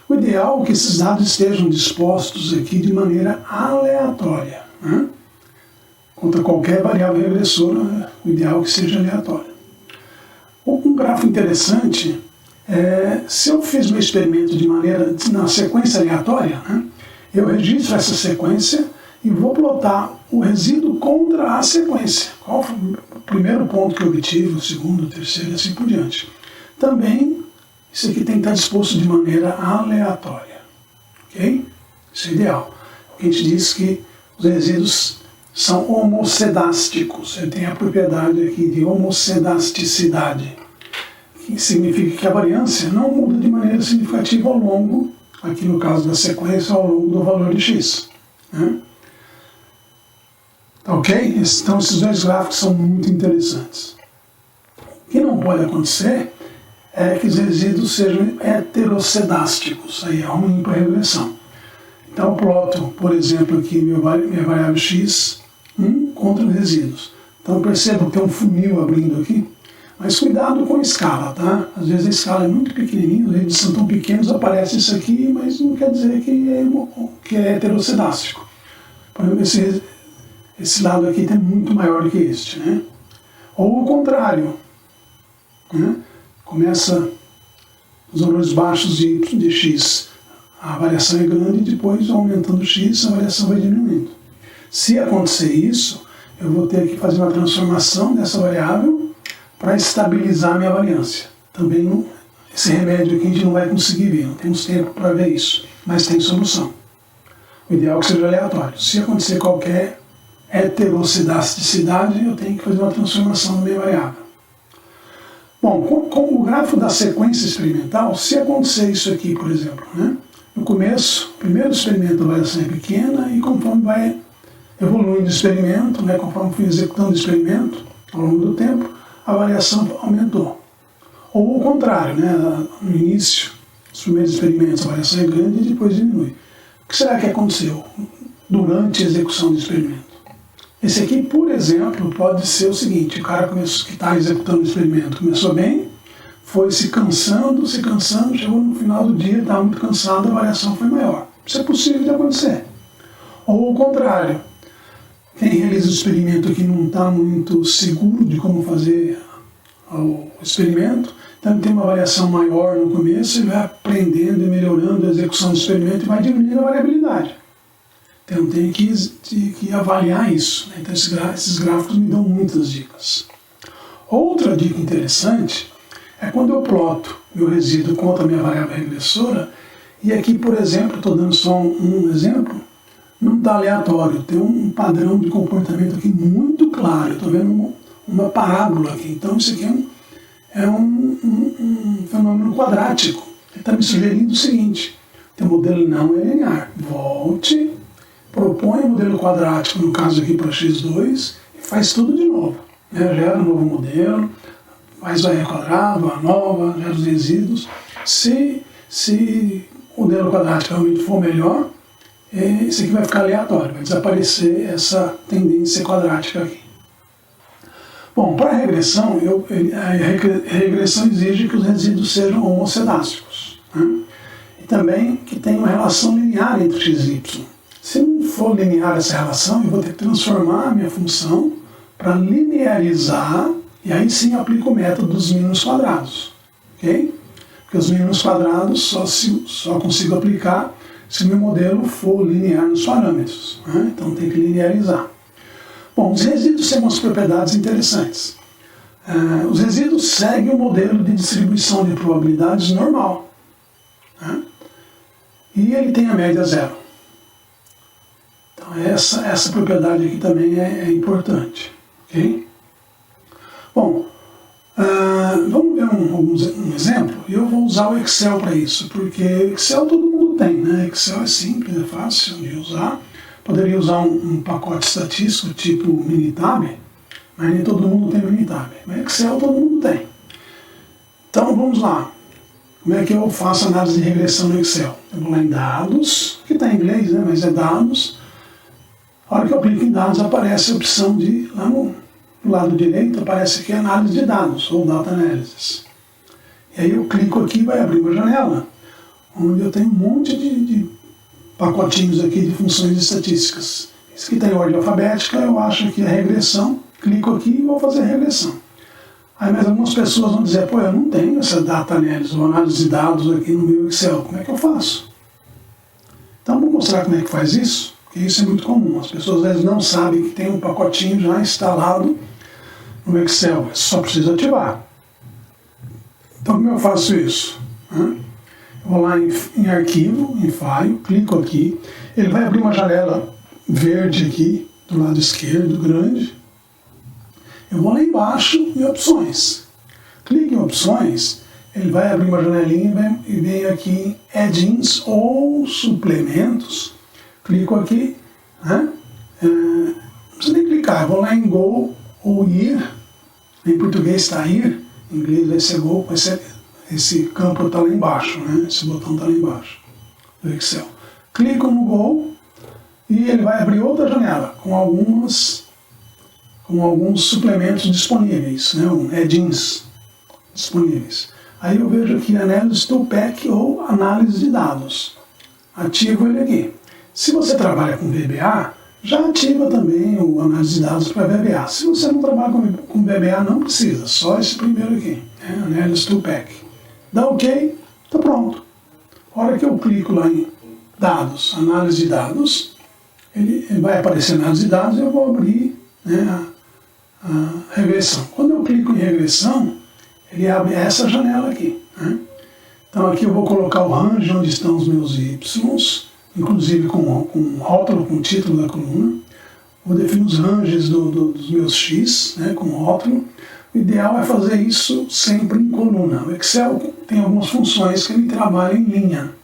Speaker 1: O ideal é que esses dados estejam dispostos aqui de maneira aleatória. Né? Contra qualquer variável regressora, o ideal é que seja aleatória. Um gráfico interessante é, se eu fiz meu experimento na sequência aleatória, né, eu registro essa sequência e vou plotar o resíduo contra a sequência. Qual foi o primeiro ponto que eu obtive, o segundo, o terceiro e assim por diante. Também, isso aqui tem que estar disposto de maneira aleatória. Ok? Isso é ideal. A gente diz que os resíduos são homocedásticos. Ele tem a propriedade aqui de homocedasticidade, que significa que a variância não muda de maneira significativa ao longo, aqui no caso da sequência, ao longo do valor de x. Né? Ok? Então esses dois gráficos são muito interessantes. O que não pode acontecer é que os resíduos sejam heterocedásticos. Aí é ruim para a regressão. Então eu ploto, por exemplo, aqui minha variável x contra os resíduos. Então perceba que tem um funil abrindo aqui. Mas cuidado com a escala, tá? Às vezes a escala é muito pequenininha, os resíduos são tão pequenos, aparece isso aqui, mas não quer dizer que é heterocedástico. Por exemplo, esse lado aqui é muito maior do que este, né? Ou o contrário, né? Começa os valores baixos de x, a variação é grande, e depois aumentando x, a variação vai diminuindo. Se acontecer isso, eu vou ter que fazer uma transformação dessa variável para estabilizar a minha variância. Também esse remédio aqui a gente não vai conseguir ver, não temos tempo para ver isso, mas tem solução. O ideal é que seja aleatório. Se acontecer qualquer heterocedaticidade, eu tenho que fazer uma transformação da minha variável. Bom, com o gráfico da sequência experimental, se acontecer isso aqui, por exemplo, né? No começo, o primeiro experimento a variação é pequena e conforme vai evoluindo o experimento, né, conforme fui executando o experimento ao longo do tempo, a variação aumentou. Ou o contrário, né, no início, os primeiros experimentos, a variação é grande e depois diminui. O que será que aconteceu durante a execução do experimento? Esse aqui, por exemplo, pode ser o seguinte: o cara que está executando o experimento começou bem, foi se cansando, chegou no final do dia, estava muito cansado, a variação foi maior. Isso é possível de acontecer. Ou o contrário, quem realiza o experimento aqui não está muito seguro de como fazer o experimento, então tem uma variação maior no começo, ele vai aprendendo e melhorando a execução do experimento e vai diminuindo a variabilidade. Então tem que avaliar isso. Né? Então esses gráficos me dão muitas dicas. Outra dica interessante é quando eu ploto meu resíduo contra a minha variável regressora, e aqui, por exemplo, estou dando só um exemplo, não está aleatório, tem um padrão de comportamento aqui muito claro. Estou vendo uma parábola aqui. Então isso aqui é um fenômeno quadrático. Ele está me sugerindo o seguinte: o modelo não é linear. Volte, propõe o modelo quadrático, no caso aqui para x2, e faz tudo de novo. Né? Gera um novo modelo, faz o r quadrado, a nova, gera os resíduos. Se o modelo quadrático realmente for melhor, isso aqui vai ficar aleatório, vai desaparecer essa tendência quadrática aqui. Bom, para a regressão, a regressão exige que os resíduos sejam homocedásticos, né? E também que tenha uma relação linear entre x e y. Se não for linear essa relação, eu vou ter que transformar a minha função para linearizar, e aí sim aplico o método dos mínimos quadrados. Ok? Porque os mínimos quadrados só consigo aplicar se o meu modelo for linear nos parâmetros. Né? Então tem que linearizar. Bom, os resíduos têm umas propriedades interessantes. Os resíduos seguem o modelo de distribuição de probabilidades normal. Né? E ele tem a média zero. Então essa propriedade aqui também é importante. Okay? Bom, vamos ver um exemplo. Eu vou usar o Excel para isso, porque Excel todo mundo tem, né? Excel é simples, é fácil de usar. Poderia usar um pacote estatístico tipo Minitab, mas nem todo mundo tem Minitab. Mas Excel todo mundo tem. Então vamos lá. Como é que eu faço análise de regressão no Excel? Eu vou lá em dados, que está em inglês, né? Mas é dados. A hora que eu clico em dados, aparece a opção de, lá no lado direito, aparece aqui análise de dados, ou data analysis. E aí eu clico aqui e vai abrir uma janela, onde eu tenho um monte de pacotinhos aqui de funções estatísticas. Isso aqui tem ordem alfabética, eu acho que é regressão, clico aqui e vou fazer a regressão. Aí mas algumas pessoas vão dizer, pô, eu não tenho essa data analysis ou análise de dados aqui no meu Excel, como é que eu faço? Então vou mostrar como é que faz isso. Porque isso é muito comum. As pessoas às vezes não sabem que tem um pacotinho já instalado no Excel. Só precisa ativar. Então como eu faço isso? Eu vou lá em arquivo, em file, clico aqui. Ele vai abrir uma janela verde aqui, do lado esquerdo, grande. Eu vou lá embaixo em opções. Clique em opções, ele vai abrir uma janelinha e vem aqui em add-ins ou suplementos. Clico aqui, né? Não precisa nem clicar, eu vou lá em Go ou Ir. Em português está Ir, em inglês vai ser Go, esse campo está lá embaixo, né? Esse botão está lá embaixo do Excel. Clico no Go e ele vai abrir outra janela com alguns suplementos disponíveis, né? Add-ins disponíveis. Aí eu vejo aqui Analysis to Pack ou Análise de Dados. Ativo ele aqui. Se você trabalha com VBA, já ativa também o Análise de Dados para VBA. Se você não trabalha com VBA, não precisa, só esse primeiro aqui, né? Analysis to Pack. Dá OK, está pronto. A hora que eu clico lá em Dados, Análise de Dados, ele vai aparecer Análise de Dados e eu vou abrir, né, a regressão. Quando eu clico em regressão, ele abre essa janela aqui, né? Então aqui eu vou colocar o range onde estão os meus Y, inclusive com rótulo, com o título da coluna. Vou definir os ranges dos meus X, né, com rótulo. O ideal é fazer isso sempre em coluna. O Excel tem algumas funções que ele trabalha em linha,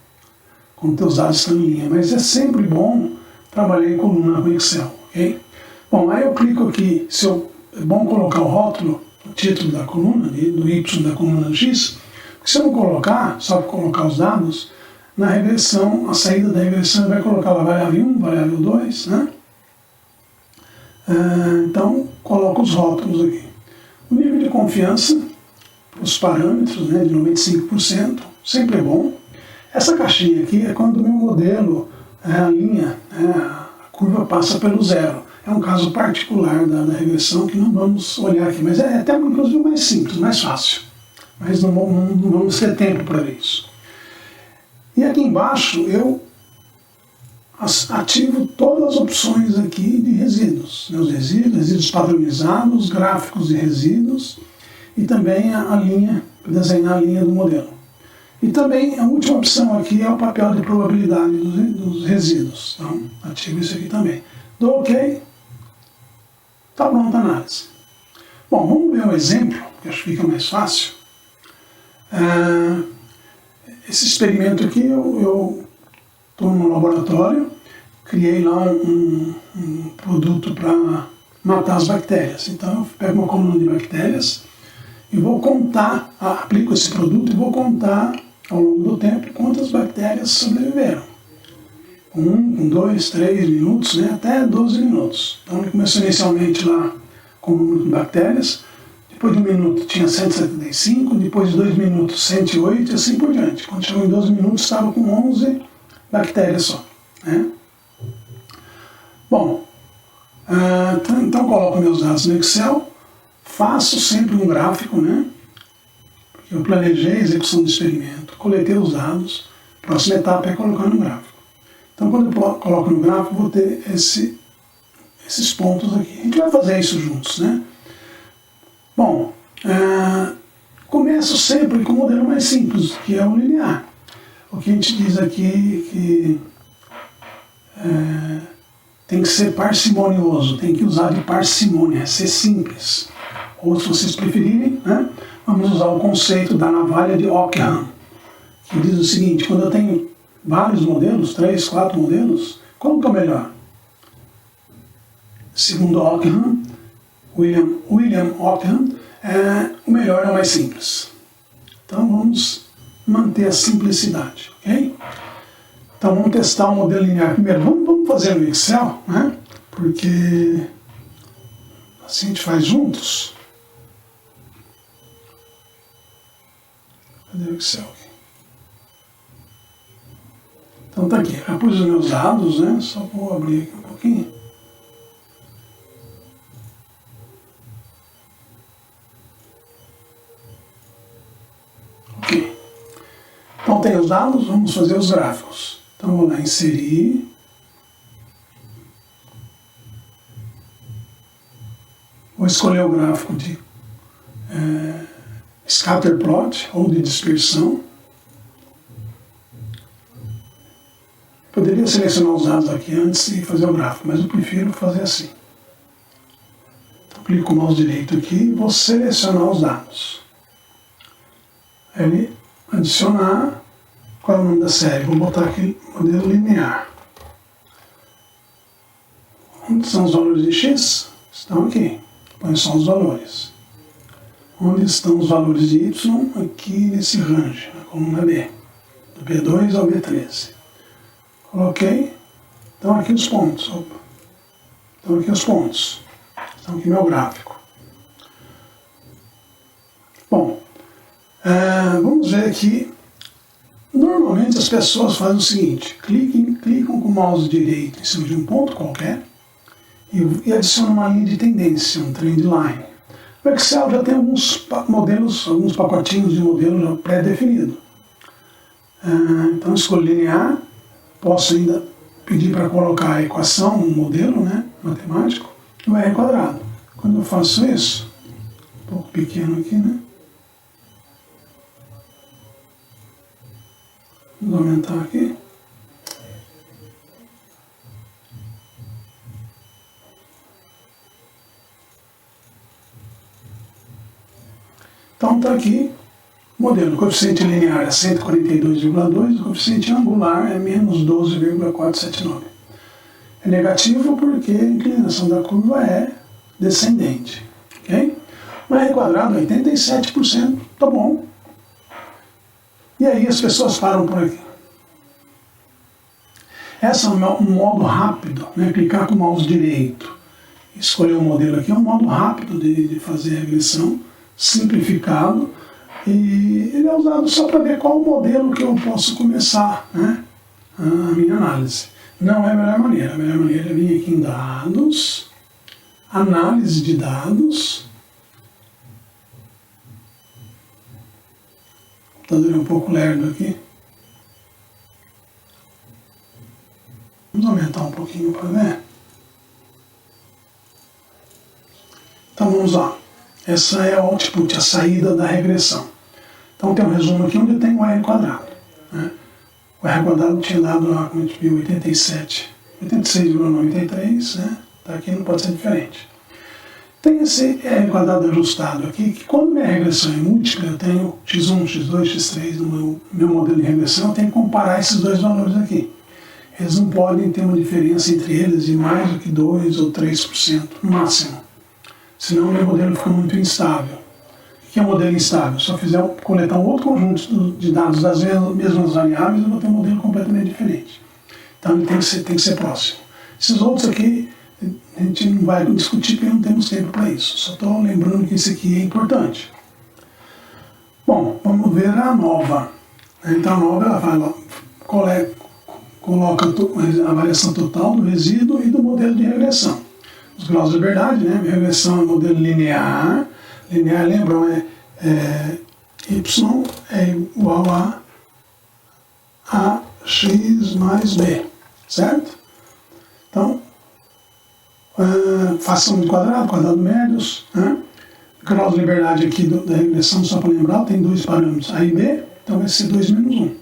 Speaker 1: quando os dados estão em linha, mas é sempre bom trabalhar em coluna com o Excel, ok? Bom, aí eu clico aqui, é bom colocar o rótulo, o título da coluna, do Y da coluna X, porque se eu não colocar, só colocar os dados, na regressão, a saída da regressão vai colocar a variável 1, variável 2, né? Então, coloco os rótulos aqui. O nível de confiança, os parâmetros, né, de 95%, sempre é bom. Essa caixinha aqui é quando o meu modelo, a linha, a curva passa pelo zero. É um caso particular da regressão que não vamos olhar aqui, mas é até inclusive mais simples, mais fácil. Mas não vamos ter tempo para ver isso. E aqui embaixo eu ativo todas as opções aqui de resíduos. Meus resíduos padronizados, gráficos de resíduos e também a linha, desenhar a linha do modelo. E também a última opção aqui é o papel de probabilidade dos resíduos. Então, ativo isso aqui também. Dou OK. Está pronta a análise. Bom, vamos ver um exemplo, que acho que fica mais fácil. Esse experimento aqui eu estou no laboratório, criei lá um produto para matar as bactérias. Então eu pego uma coluna de bactérias e vou contar, aplico esse produto e vou contar ao longo do tempo quantas bactérias sobreviveram. Com 1, 2, 3 minutos, né, até 12 minutos. Então ele começou inicialmente lá com o número de bactérias, depois de 1 minuto tinha 175, depois de 2 minutos 108 e assim por diante. Quando chegou em 12 minutos estava com 11 bactérias só, né? Bom, então coloco meus dados no Excel, faço sempre um gráfico, né? Eu planejei a execução do experimento, coletei os dados, a próxima etapa é colocar no gráfico. Então quando eu coloco no gráfico, vou ter esses pontos aqui. A gente vai fazer isso juntos, né? Bom, começo sempre com o modelo mais simples, que é o linear. O que a gente diz aqui que tem que ser parcimonioso, tem que usar de parcimônia, ser simples. Ou se vocês preferirem, né, vamos usar o conceito da navalha de Ockham, que diz o seguinte: quando eu tenho vários modelos, 3, 4 modelos, qual que é o melhor? Segundo Ockham, William Ockham, o melhor é o mais simples. Então vamos manter a simplicidade, ok? Então vamos testar o modelo linear primeiro. Vamos fazer no Excel, né? Porque assim a gente faz juntos. Cadê o Excel aqui? Então tá aqui, já pus os meus dados, né? Só vou abrir aqui um pouquinho. Ok. Então tem os dados, vamos fazer os gráficos. Então vou lá inserir. Vou escolher o gráfico de scatter plot ou de dispersão. Poderia selecionar os dados aqui antes de fazer o gráfico, mas eu prefiro fazer assim. Então, clico com o mouse direito aqui e vou selecionar os dados. Ele adicionar, qual é o nome da série? Vou botar aqui modelo linear. Onde são os valores de x? Estão aqui. Põe só os valores. Onde estão os valores de y? Aqui nesse range, na coluna B, do B2 ao B13. Coloquei. Então aqui os pontos. Opa. Então aqui os pontos. Então aqui meu gráfico. Bom, vamos ver aqui. Normalmente as pessoas fazem o seguinte: clicam com o mouse direito em cima de um ponto qualquer e adicionam uma linha de tendência, um trend line. O Excel já tem alguns modelos, alguns pacotinhos de modelo pré-definido. Então escolho linear. Posso ainda pedir para colocar a equação, um modelo, né, matemático, no R quadrado. Quando eu faço isso, um pouco pequeno aqui, né? Vamos aumentar aqui. Então está aqui. O modelo, o coeficiente linear é 142,2, o coeficiente angular é menos 12,479. É negativo porque a inclinação da curva é descendente. Okay? O R quadrado, 87%, tá bom. E aí as pessoas param por aqui. Esse é um modo rápido, né? Clicar com o mouse direito, escolher o modelo aqui, é um modo rápido de fazer a regressão, simplificado. E ele é usado só para ver qual o modelo que eu posso começar, né, a minha análise. Não é a melhor maneira. A melhor maneira é vir aqui em dados, análise de dados. O computador é um pouco lerdo aqui. Vamos aumentar um pouquinho para ver. Então vamos lá. Essa é o output, a saída da regressão. Então tem um resumo aqui onde tem o R quadrado. Né? O R quadrado tinha dado lá, como a gente viu, 86,93, né? Tá aqui, não pode ser diferente. Tem esse R quadrado ajustado aqui, que quando minha regressão é múltipla, eu tenho x1, x2, x3 no meu modelo de regressão, eu tenho que comparar esses dois valores aqui. Eles não podem ter uma diferença entre eles de mais do que 2 ou 3% no máximo. Senão o meu modelo fica muito instável. O que é um modelo instável? Se eu fizer coletar um outro conjunto de dados das mesmas variáveis, eu vou ter um modelo completamente diferente. Então ele tem que ser próximo. Esses outros aqui, a gente não vai discutir porque não temos tempo para isso. Só estou lembrando que isso aqui é importante. Bom, vamos ver a nova. Então a nova ela vai lá, coloca a variação total do resíduo e do modelo de regressão. Os graus de liberdade, né? Regressão é modelo linear. Linear, lembram, y é igual a x mais b, certo? Então, fração de quadrado, quadrado médios, né? Grau de liberdade aqui da regressão, só para lembrar, tem dois parâmetros, A e B, então vai ser 2 menos 1.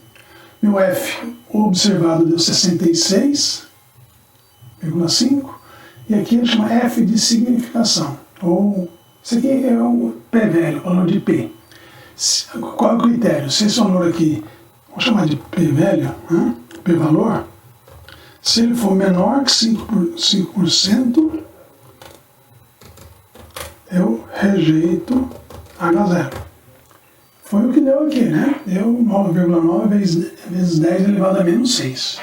Speaker 1: Meu F observado deu 66,5, e aqui ele chama F de significação, ou isso aqui é o P velho, o valor de P. Qual é o critério? Se esse valor aqui, vamos chamar de P velho, né? P valor, se ele for menor que 5%, eu rejeito H0. Foi o que deu aqui, né? Deu 9,9 vezes 10 elevado a menos 6.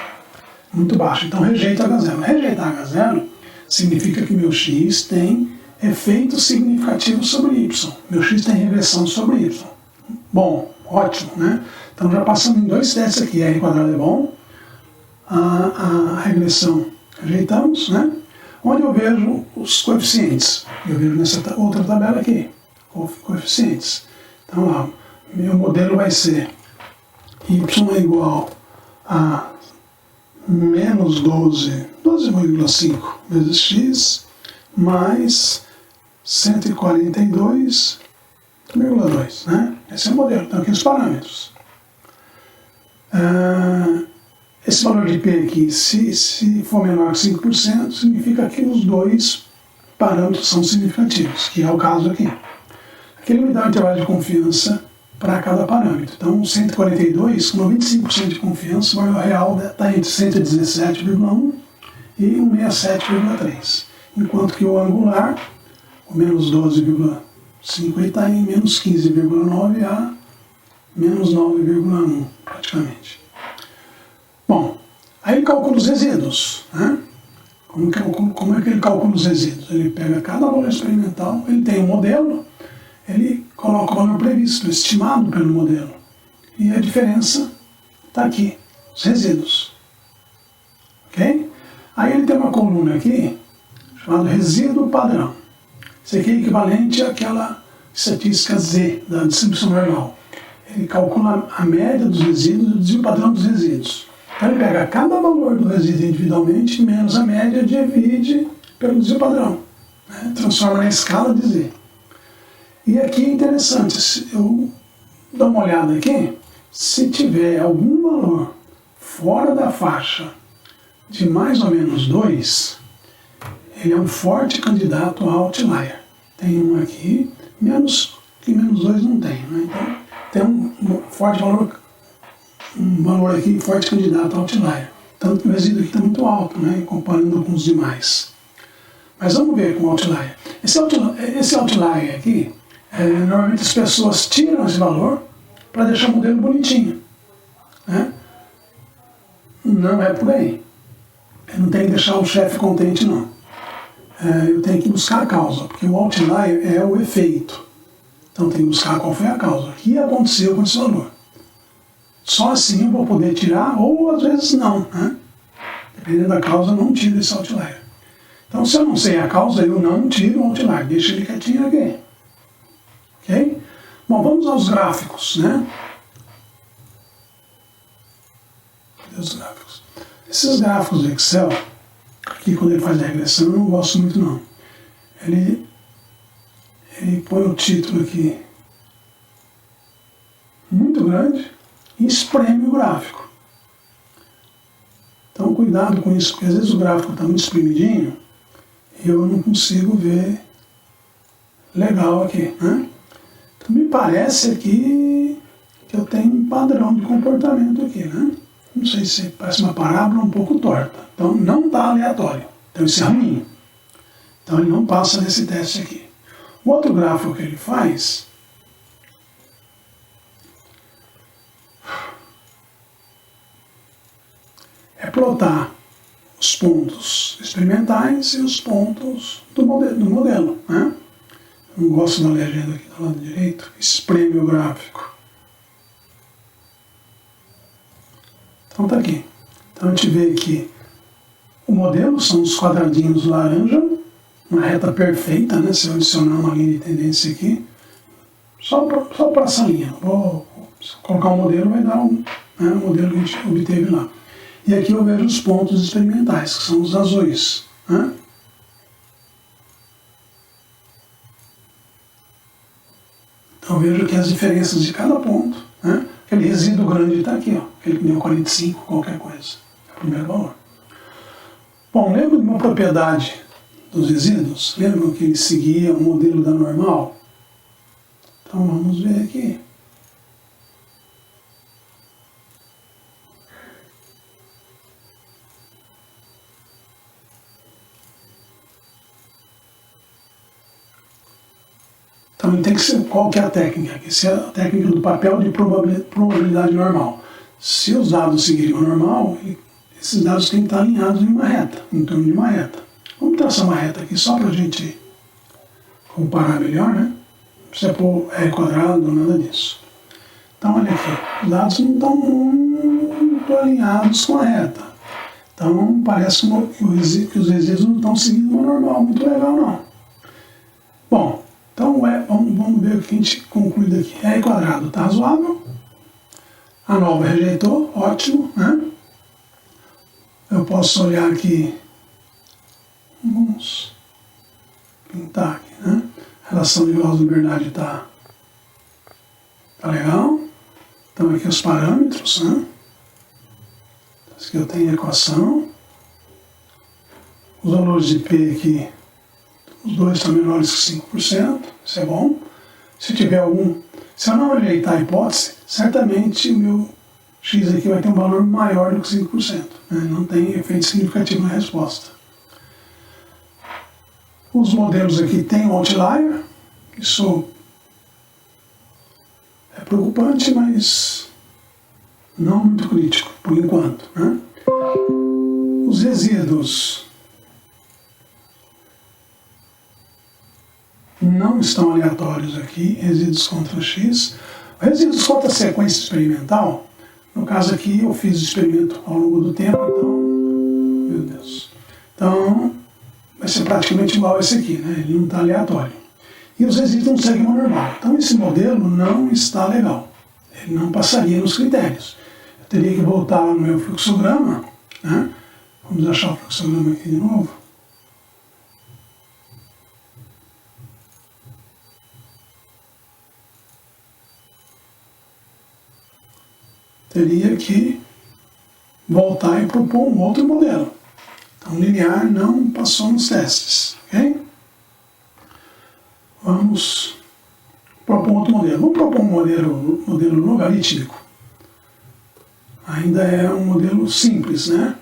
Speaker 1: Muito baixo, então rejeito H0. Rejeitar H0 significa que meu X tem efeito significativo sobre Y. Meu X tem regressão sobre Y. Bom, ótimo, né? Então já passamos em dois testes aqui. R quadrado é bom. A regressão rejeitamos, né? Onde eu vejo os coeficientes. Eu vejo nessa outra tabela aqui. Coeficientes. Então lá, meu modelo vai ser Y é igual a menos 12,5 vezes X mais 142,2, né? Esse é o modelo, então aqui os parâmetros. Esse valor de P aqui, se for menor que 5%, significa que os dois parâmetros são significativos, que é o caso aqui. Aqui ele me dá um intervalo de confiança para cada parâmetro. Então, 142, com 95% de confiança, o valor real está entre 117,1 e 167,3. Enquanto que o angular, o menos 12,5, está em menos 15,9 a menos 9,1, praticamente. Bom, aí ele calcula os resíduos, né? Como é que ele calcula os resíduos? Ele pega cada valor experimental, ele tem um modelo, ele coloca o valor previsto, estimado pelo modelo. E a diferença está aqui, os resíduos. Ok? Aí ele tem uma coluna aqui, chamada resíduo padrão. Isso aqui é equivalente àquela estatística Z, da distribuição normal. Ele calcula a média dos resíduos e o desvio padrão dos resíduos. Então ele pega cada valor do resíduo individualmente, menos a média, divide pelo desvio padrão. Né? Transforma na escala de Z. E aqui é interessante, se eu dou uma olhada aqui, se tiver algum valor fora da faixa de mais ou menos 2, ele é um forte candidato a outlier. Tem um aqui, menos 2 não tem. Né? Então tem um forte valor, aqui, forte candidato a outlier. Tanto que o resíduo aqui está muito alto, né? Comparando com os demais. Mas vamos ver com o outlier. Esse outlier aqui, normalmente as pessoas tiram esse valor para deixar o modelo bonitinho. Né? Não é por aí. Eu não tenho que deixar o chefe contente, não. Eu tenho que buscar a causa, porque o outlier é o efeito. Então eu tenho que buscar qual foi a causa. O que aconteceu com esse valor? Só assim eu vou poder tirar, ou às vezes não. Né? Dependendo da causa, eu não tiro esse outlier. Então se eu não sei a causa, eu não tiro o outlier. Deixa ele quietinho aqui. Ok? Bom, vamos aos gráficos, né? Cadê os gráficos? Esses gráficos do Excel, aqui quando ele faz a regressão, eu não gosto muito não. Ele põe o título aqui muito grande e espreme o gráfico. Então cuidado com isso, porque às vezes o gráfico está muito espremidinho e eu não consigo ver legal aqui, né? Então me parece aqui que eu tenho um padrão de comportamento aqui, né? Não sei se parece uma parábola um pouco torta. Então não está aleatório. Então isso é ruim. Então ele não passa nesse teste aqui. O outro gráfico que ele faz é plotar os pontos experimentais e os pontos do modelo. Né? Não gosto da legenda aqui do lado direito. Espreme o gráfico. Então está aqui. Então a gente vê que o modelo são os quadradinhos laranja, uma reta perfeita, né? Se eu adicionar uma linha de tendência aqui, só para essa linha. Vou colocar um modelo, vai dar um modelo que a gente obteve lá. E aqui eu vejo os pontos experimentais, que são os azuis. Né? Então eu vejo aqui as diferenças de cada ponto. Né? Aquele resíduo grande está aqui, ó, aquele que deu 45, qualquer coisa. É o primeiro valor. Bom, lembra de uma propriedade dos resíduos? Lembram que ele seguia o modelo da normal? Então vamos ver aqui. Então tem que ser, qual que é a técnica? Essa é a técnica do papel de probabilidade normal. Se os dados seguirem o normal, esses dados têm que estar alinhados em uma reta, em torno de uma reta. Vamos traçar uma reta aqui só para a gente comparar melhor, né? Não precisa pôr R quadrado, nada disso. Então olha aqui, os dados não estão muito alinhados com a reta. Então parece que os resíduos não estão seguindo uma normal muito legal não. Bom, então vamos ver o que a gente conclui daqui. R quadrado está razoável. A nova rejeitou, ótimo, né? Eu posso olhar aqui, vamos pintar aqui, né? relação de graus de liberdade está legal. Então aqui os parâmetros, né? Aqui eu tenho a equação. Os valores de P aqui, os dois estão menores que 5%, isso é bom. Se tiver algum, se eu não rejeitar a hipótese, certamente o meu X aqui vai ter um valor maior do que 5%. Né? Não tem efeito significativo na resposta. Os modelos aqui têm um outlier, isso é preocupante, mas não muito crítico, por enquanto. Né? Os resíduos não estão aleatórios aqui, resíduos contra X. Resíduos contra a sequência experimental, no caso aqui eu fiz o experimento ao longo do tempo, então, meu Deus. Então, vai ser praticamente igual a esse aqui, né? Ele não está aleatório. E os resíduos não seguem uma normal. Então esse modelo não está legal. Ele não passaria nos critérios. Eu teria que voltar no meu fluxograma, né? Vamos achar o fluxograma aqui de novo. Teria que voltar e propor um outro modelo. Então, linear não passou nos testes, ok? Vamos propor outro modelo. Vamos propor um modelo logarítmico. Ainda é um modelo simples, né?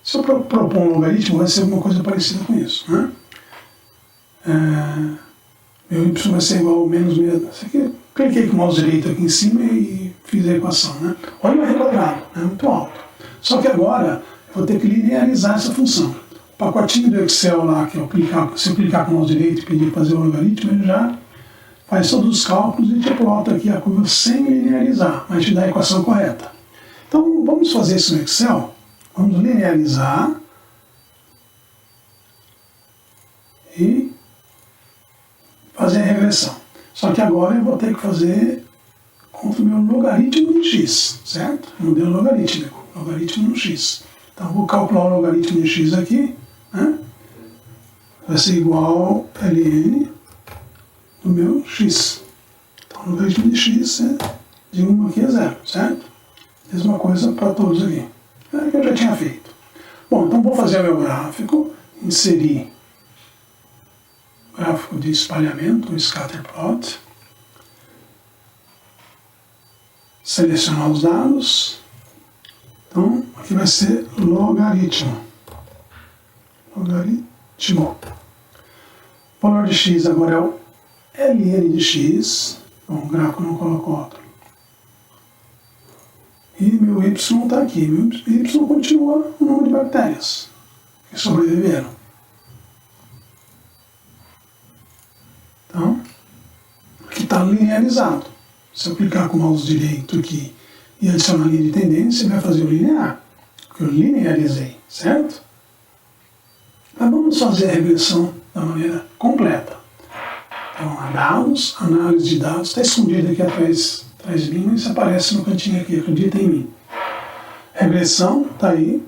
Speaker 1: Se eu propor um logaritmo, vai ser alguma coisa parecida com isso, né? Meu y vai ser igual ao menos meio. Isso aqui, cliquei com o mouse direito aqui em cima e fiz a equação, né? Olha o R quadrado, é muito alto. Só que agora eu vou ter que linearizar essa função. O pacotinho do Excel lá, que se eu clicar com o mouse direito e pedir fazer o logaritmo, ele já faz todos os cálculos e te plota aqui a curva sem linearizar, mas te dá a equação correta. Então vamos fazer isso no Excel. Vamos linearizar e fazer a regressão. Só que agora eu vou ter que fazer contra o meu logaritmo de x, certo? Modelo logarítmico, logaritmo no x. Então vou calcular o logaritmo de x aqui, né? Vai ser igual a ln do meu x. Então o logaritmo de x é de 1 aqui a 0, certo? Mesma coisa para todos aqui. É que eu já tinha feito. Bom, então vou fazer o meu gráfico, inserir gráfico de espalhamento, o scatter plot, selecionar os dados. Então, aqui vai ser logaritmo. Logaritmo. O valor de x agora é o ln de x. Bom, o gráfico não colocou outro. E meu y está aqui. Meu y continua o número de bactérias que sobreviveram. Então, aqui está linearizado. Se eu clicar com o mouse direito aqui e adicionar a linha de tendência, vai fazer o linear, porque eu linearizei, certo? Mas vamos fazer a regressão da maneira completa. Então, dados, análise de dados, está escondido aqui atrás de mim, mas aparece no cantinho aqui, acredita em mim. Regressão, está aí.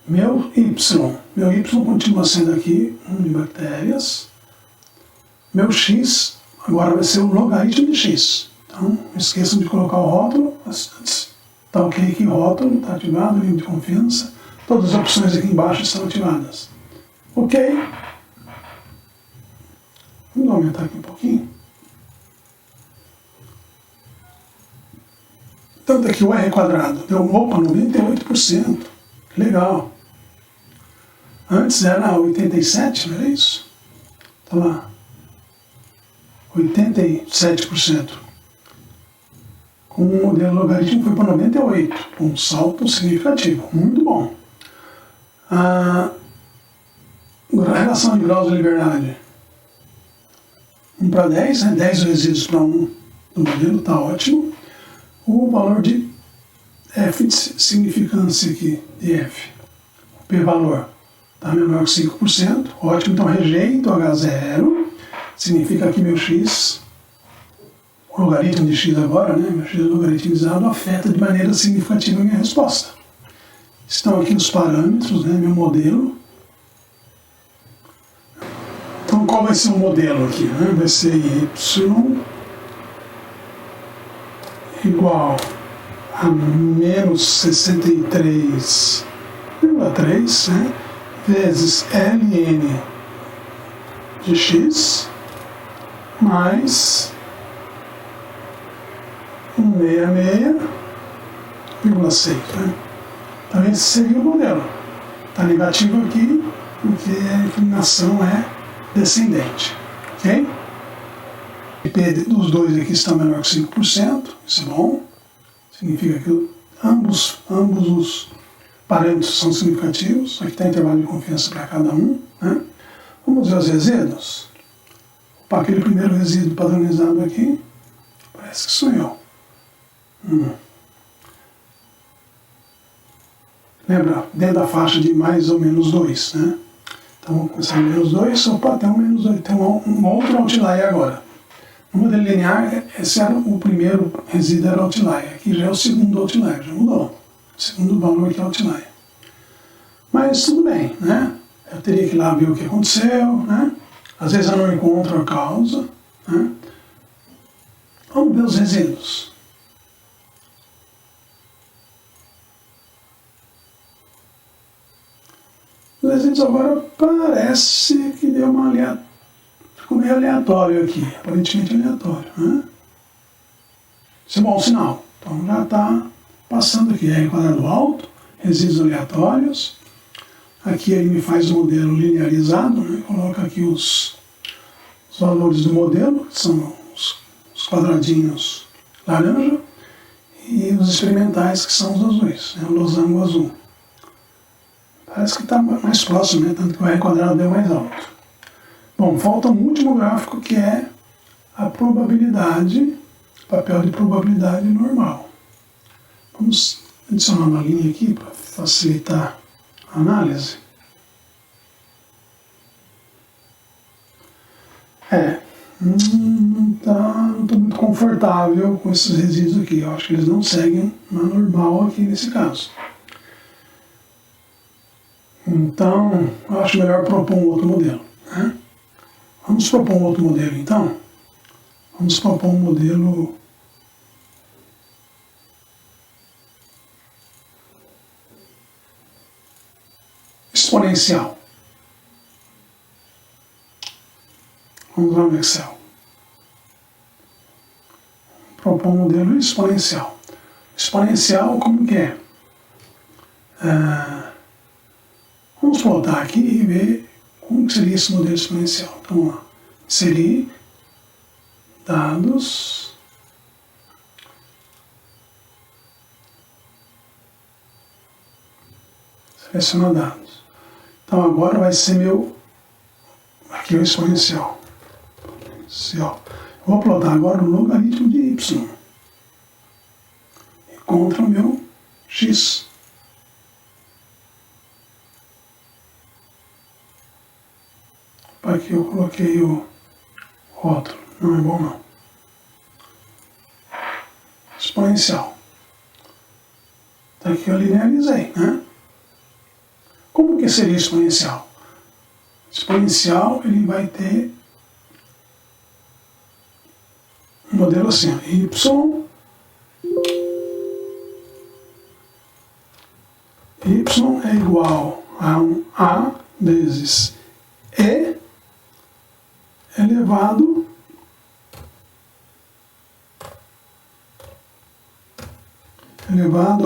Speaker 1: Meu y continua sendo aqui número de bactérias. Meu x agora vai ser o logaritmo de x. Então, não esqueçam de colocar o rótulo. Está ok aqui, rótulo, está ativado, limite de confiança. Todas as opções aqui embaixo estão ativadas. Ok. Vamos aumentar aqui um pouquinho. Tanto aqui o R quadrado deu, opa, 98%. Legal. Antes era 87%, não era isso? Está lá. 87%. Com o modelo logaritmo foi para 98%. Um salto significativo. Muito bom. A relação de graus de liberdade. 1 para 10, né? 10 resíduos para 1 do modelo, está ótimo. O valor de F de significância aqui, de F, o p-valor, está menor que 5%, ótimo, então rejeito H0, significa que meu x, o logaritmo de x agora, né, meu x logaritmizado, afeta de maneira significativa a minha resposta. Estão aqui os parâmetros, né, meu modelo. Então, qual qual vai ser o modelo aqui, né? Vai ser y igual a menos 63,3, né? Vezes ln de x mais 166,6, né? Então esse seria o modelo. Está negativo aqui porque a inclinação é descendente, ok? O IP dos dois aqui está menor que 5%, isso é bom. Significa que ambos os parâmetros são significativos. Aqui está intervalo de confiança para cada um, né? Vamos ver os resíduos. Opa, aquele primeiro resíduo padronizado aqui, parece que sou eu. Lembra, dentro da faixa de mais ou menos 2, né? Então vamos começar com menos 2, opa, tem um menos 2, tem um outro outlier agora. No modelo linear, esse era o primeiro resíduo, era outlier. Aqui já é o segundo outlier, já mudou. O segundo valor aqui é outlier. Mas tudo bem, né? Eu teria que ir lá ver o que aconteceu, né? Às vezes eu não encontro a causa, né? Vamos ver os resíduos. Os resíduos agora parece que deu uma ficou meio aleatório aqui, aparentemente aleatório, né? Isso é bom sinal. Então já está passando aqui, R quadrado alto, resíduos aleatórios. Aqui ele me faz o modelo linearizado, né? Coloca aqui os valores do modelo, que são os quadradinhos laranja, e os experimentais, que são os azuis, né? O losango azul. Parece que está mais próximo, né? Tanto que o R quadrado deu mais alto. Bom, falta um último gráfico que é a probabilidade, papel de probabilidade normal. Vamos adicionar uma linha aqui para facilitar a análise. Não estou muito confortável com esses resíduos aqui. Eu acho que eles não seguem uma normal aqui nesse caso. Então, eu acho melhor propor um outro modelo, né? Vamos propor um outro modelo, então. Vamos propor um modelo exponencial. Vamos lá no Excel. Propor um modelo exponencial. Exponencial, como que é? Vamos plotar aqui e ver como que seria esse modelo exponencial. Então, vamos lá. Inserir dados, selecionar dados. Então agora vai ser aqui o exponencial. Vou plotar agora o logaritmo de y e contra o meu x. Aqui eu coloquei o rótulo, não é bom não. Exponencial. Então aqui eu linearizei, né? Como que seria exponencial? Exponencial, ele vai ter um modelo assim, y é igual a um a vezes e elevado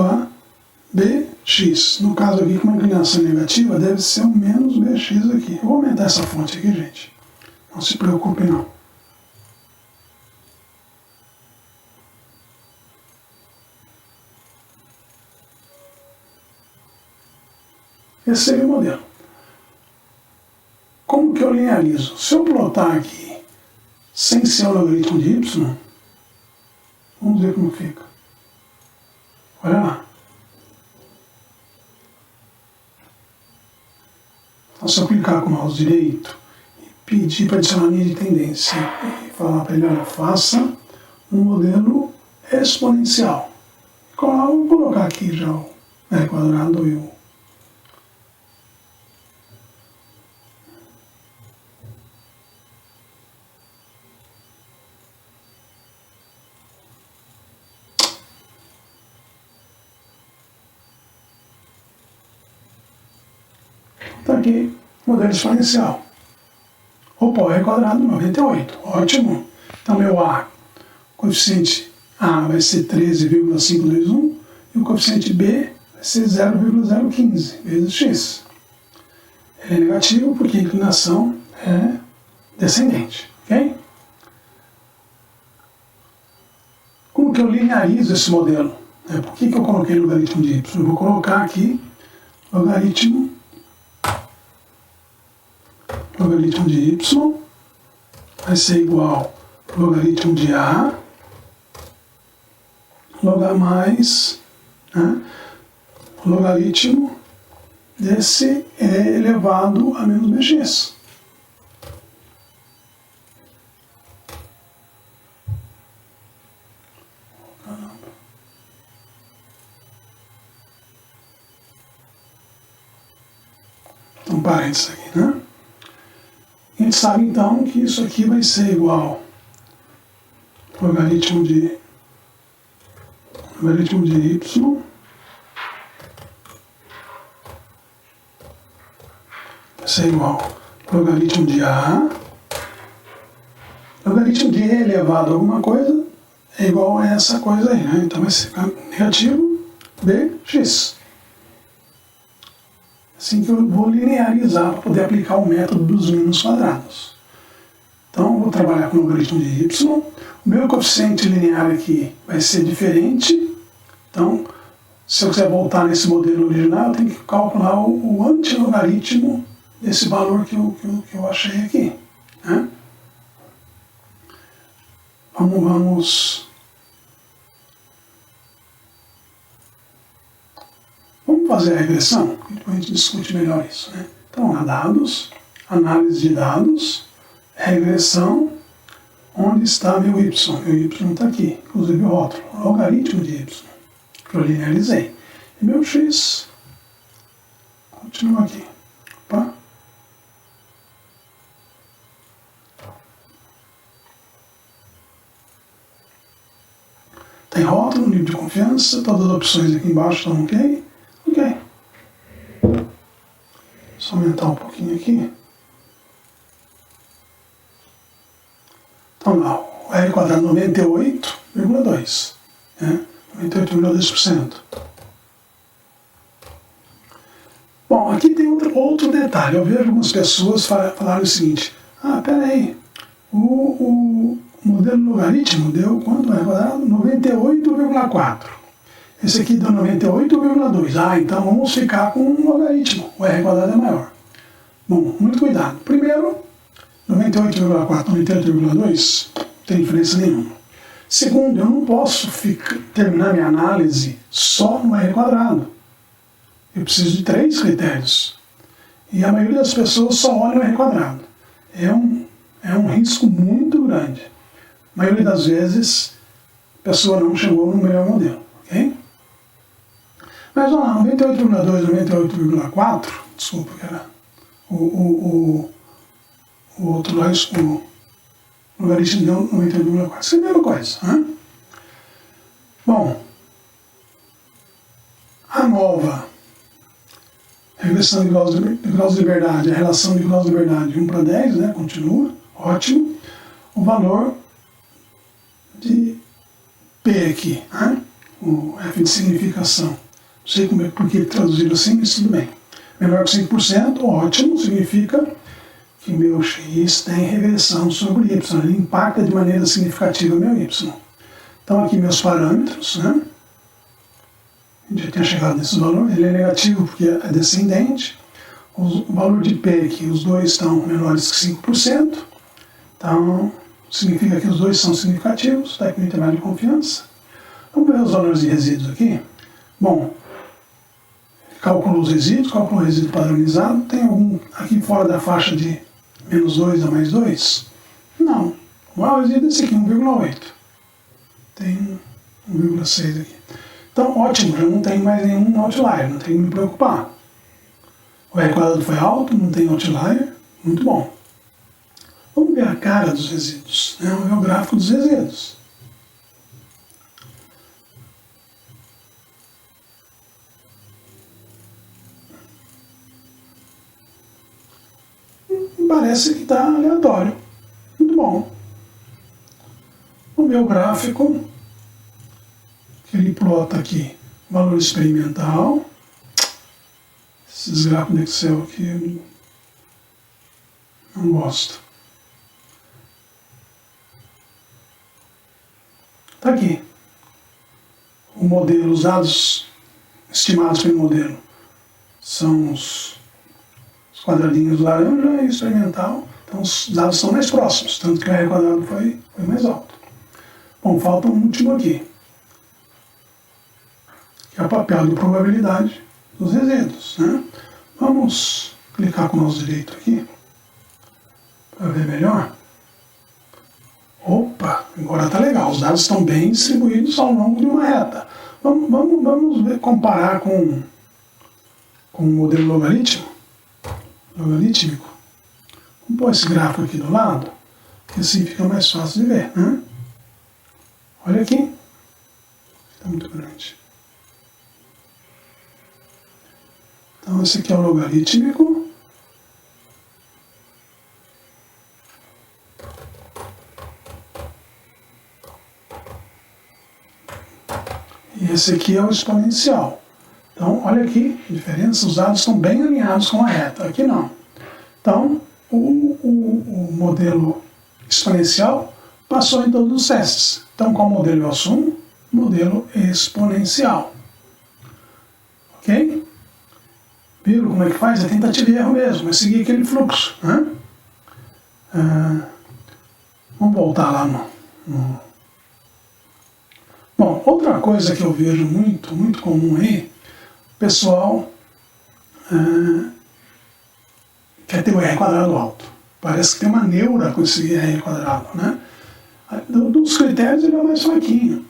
Speaker 1: a bx. No caso aqui, com uma inclinação negativa, deve ser o menos bx aqui. Eu vou aumentar essa fonte aqui, gente. Não se preocupe, não. Esse seria o modelo. Como que eu linearizo? Se eu plotar aqui sem ser o logaritmo de y, vamos ver como fica. Olha lá. Então, se eu clicar com o mouse direito e pedir para adicionar a linha de tendência e falar para ele, olha, faça um modelo exponencial. Vou colocar aqui já o R quadrado e o Então aqui, modelo exponencial. Opa, o R quadrado 98, ótimo. Então meu A, coeficiente A vai ser 13,521 e o coeficiente B vai ser 0,015 vezes x. Ele é negativo porque a inclinação é descendente, ok? Como que eu linearizo esse modelo? Por que eu coloquei logaritmo de y? Eu vou colocar aqui logaritmo de y vai ser igual ao logaritmo de A mais logaritmo desse E elevado a menos bx. Então, parênteses aqui, né? A gente sabe então que isso aqui vai ser igual ao logaritmo de y vai ser igual ao logaritmo de A. Logaritmo de E elevado a alguma coisa é igual a essa coisa aí, né? Então vai ficar negativo bx. Assim que eu vou linearizar para poder aplicar o método dos mínimos quadrados. Então, eu vou trabalhar com o logaritmo de y. O meu coeficiente linear aqui vai ser diferente. Então, se eu quiser voltar nesse modelo original, eu tenho que calcular o antilogaritmo desse valor que eu achei aqui, né? Vamos fazer a regressão, depois a gente discute melhor isso, né? Então, dados, análise de dados, regressão, onde está meu y? Meu y está aqui, inclusive o rótulo, logaritmo de y, que eu linearizei. E meu x continua aqui. Opa. Tem rótulo, nível de confiança, todas as opções aqui embaixo estão ok? Ok. Só aumentar um pouquinho aqui. Então lá, o R quadrado 98,2. Né? 98,2%. Bom, aqui tem outro detalhe. Eu vejo algumas pessoas falarem o seguinte: peraí, o modelo logaritmo deu quanto? R quadrado 98,4. Esse aqui deu 98,2. Então vamos ficar com um logaritmo. O R quadrado é maior. Bom, muito cuidado. Primeiro, 98,4, 98,2 não tem diferença nenhuma. Segundo, eu não posso terminar minha análise só no R quadrado. Eu preciso de 3 critérios. E a maioria das pessoas só olha o R quadrado. É um risco muito grande. A maioria das vezes, a pessoa não chegou no melhor modelo. Ok? Mas vamos lá, 98,2, 98,4, desculpa, que era o outro lá, o logaritmo deu 98,4. Isso é a mesma coisa. Né? Bom, a nova regressão de graus de liberdade, a relação de graus de liberdade 1 para 10, né, continua, ótimo. O valor de P aqui, né, o F de significação. Não sei por que traduziram assim, mas tudo bem. Menor que 5%, ótimo, significa que meu x tem regressão sobre y, ele impacta de maneira significativa meu y. Então aqui meus parâmetros, né? A gente já tinha chegado nesse valor, ele é negativo porque é descendente. O valor de P aqui, os dois estão menores que 5%, então significa que os dois são significativos, está aqui no intervalo de confiança. Vamos ver os valores de resíduos aqui. Bom, calculou os resíduos, calculou o resíduo padronizado, tem algum aqui fora da faixa de menos 2 a mais 2? Não. O maior resíduo é esse aqui, 1,8. Tem 1,6 aqui. Então, ótimo, já não tem mais nenhum outlier, não tem que me preocupar. O R quadrado foi alto, não tem outlier, muito bom. Vamos ver a cara dos resíduos, né? Vamos ver o gráfico dos resíduos. parece que está aleatório. Muito bom. Vamos ver o gráfico, que ele plota aqui, valor experimental. Esses gráficos do Excel aqui eu não gosto. Está aqui. O modelo, os dados estimados pelo modelo são os quadradinhos laranja e experimental. Então os dados são mais próximos, tanto que o R quadrado foi mais alto. Bom, falta um último aqui, que é o papel de probabilidade dos resíduos, né? Vamos clicar com o mouse direito aqui, para ver melhor. Opa, agora está legal, os dados estão bem distribuídos ao longo de uma reta. Vamos ver, comparar com o modelo logarítmico. Vamos pôr esse gráfico aqui do lado, que assim fica mais fácil de ver, né? Olha aqui, está muito grande. Então esse aqui é o logarítmico. E esse aqui é o exponencial. Então, olha aqui a diferença, os dados estão bem alinhados com a reta, aqui não. Então, o modelo exponencial passou em todos os testes. Então, qual modelo eu assumo? Modelo exponencial. Ok? Viram como é que faz? É tentativa e erro mesmo, é seguir aquele fluxo, né? Vamos voltar lá no... Bom, outra coisa que eu vejo muito comum aí, o pessoal quer ter o R quadrado alto. Parece que tem uma neura com esse R quadrado, né? Dos critérios ele é mais fraquinho.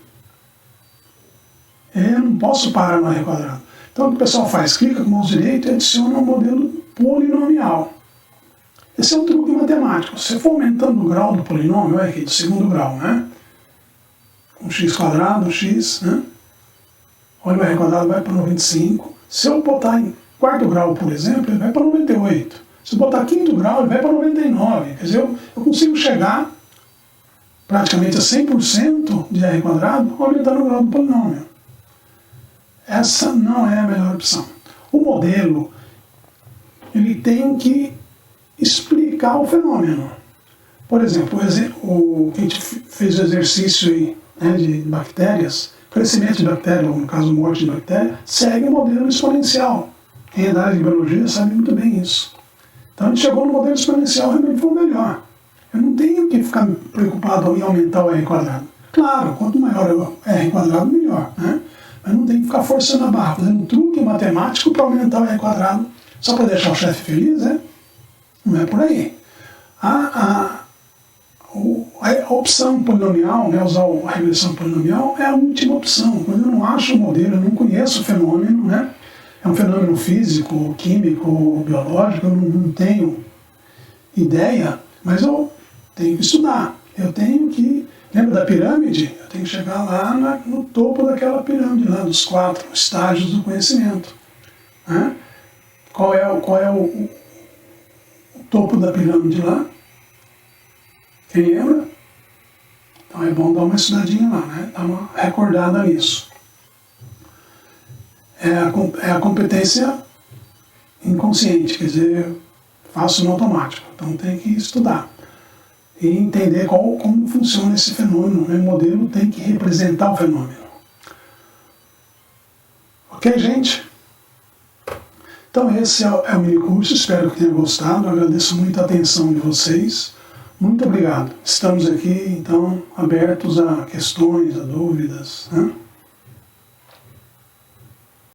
Speaker 1: Eu não posso parar no R quadrado. Então o que o pessoal faz? Clica com o mouse direito e adiciona um modelo polinomial. Esse é um truque matemático. Se você for aumentando o grau do polinômio, é aqui, do segundo grau, né? Um x quadrado, x, né? Olha, o R quadrado vai para 95. Se eu botar em quarto grau, por exemplo, ele vai para 98. Se eu botar quinto grau, ele vai para 99. Quer dizer, eu consigo chegar praticamente a 100% de R quadrado aumentando o grau do polinômio. Essa não é a melhor opção. O modelo, ele tem que explicar o fenômeno. Por exemplo, que a gente fez o exercício aí, né, de bactérias, crescimento de bactéria, ou no caso morte de bactéria, segue o modelo exponencial. Quem é da área de biologia sabe muito bem isso. Então a gente chegou no modelo exponencial, realmente foi o melhor. Eu não tenho que ficar preocupado em aumentar o R quadrado. Claro, quanto maior o R quadrado, melhor, né? Mas não tem que ficar forçando a barra, fazendo um truque matemático para aumentar o R quadrado, só para deixar o chefe feliz, né? Não é por aí. A opção polinomial, né, usar a regressão polinomial, é a última opção. Quando eu não acho o modelo, eu não conheço o fenômeno, né? É um fenômeno físico, químico, biológico, eu não tenho ideia, mas eu tenho que estudar. Eu tenho que... Lembra da pirâmide? Eu tenho que chegar lá no topo daquela pirâmide, lá dos 4 estágios do conhecimento. Né? Qual é o topo da pirâmide lá? Quem lembra? Então é bom dar uma estudadinha lá, né? Dar uma recordada nisso. É a competência inconsciente, quer dizer, faço no automático. Então tem que estudar. E entender como funciona esse fenômeno. O modelo tem que representar o fenômeno. Ok, gente? Então esse é o mini curso, espero que tenham gostado. Eu agradeço muito a atenção de vocês. Muito obrigado. Estamos aqui, então, abertos a questões, a dúvidas, né?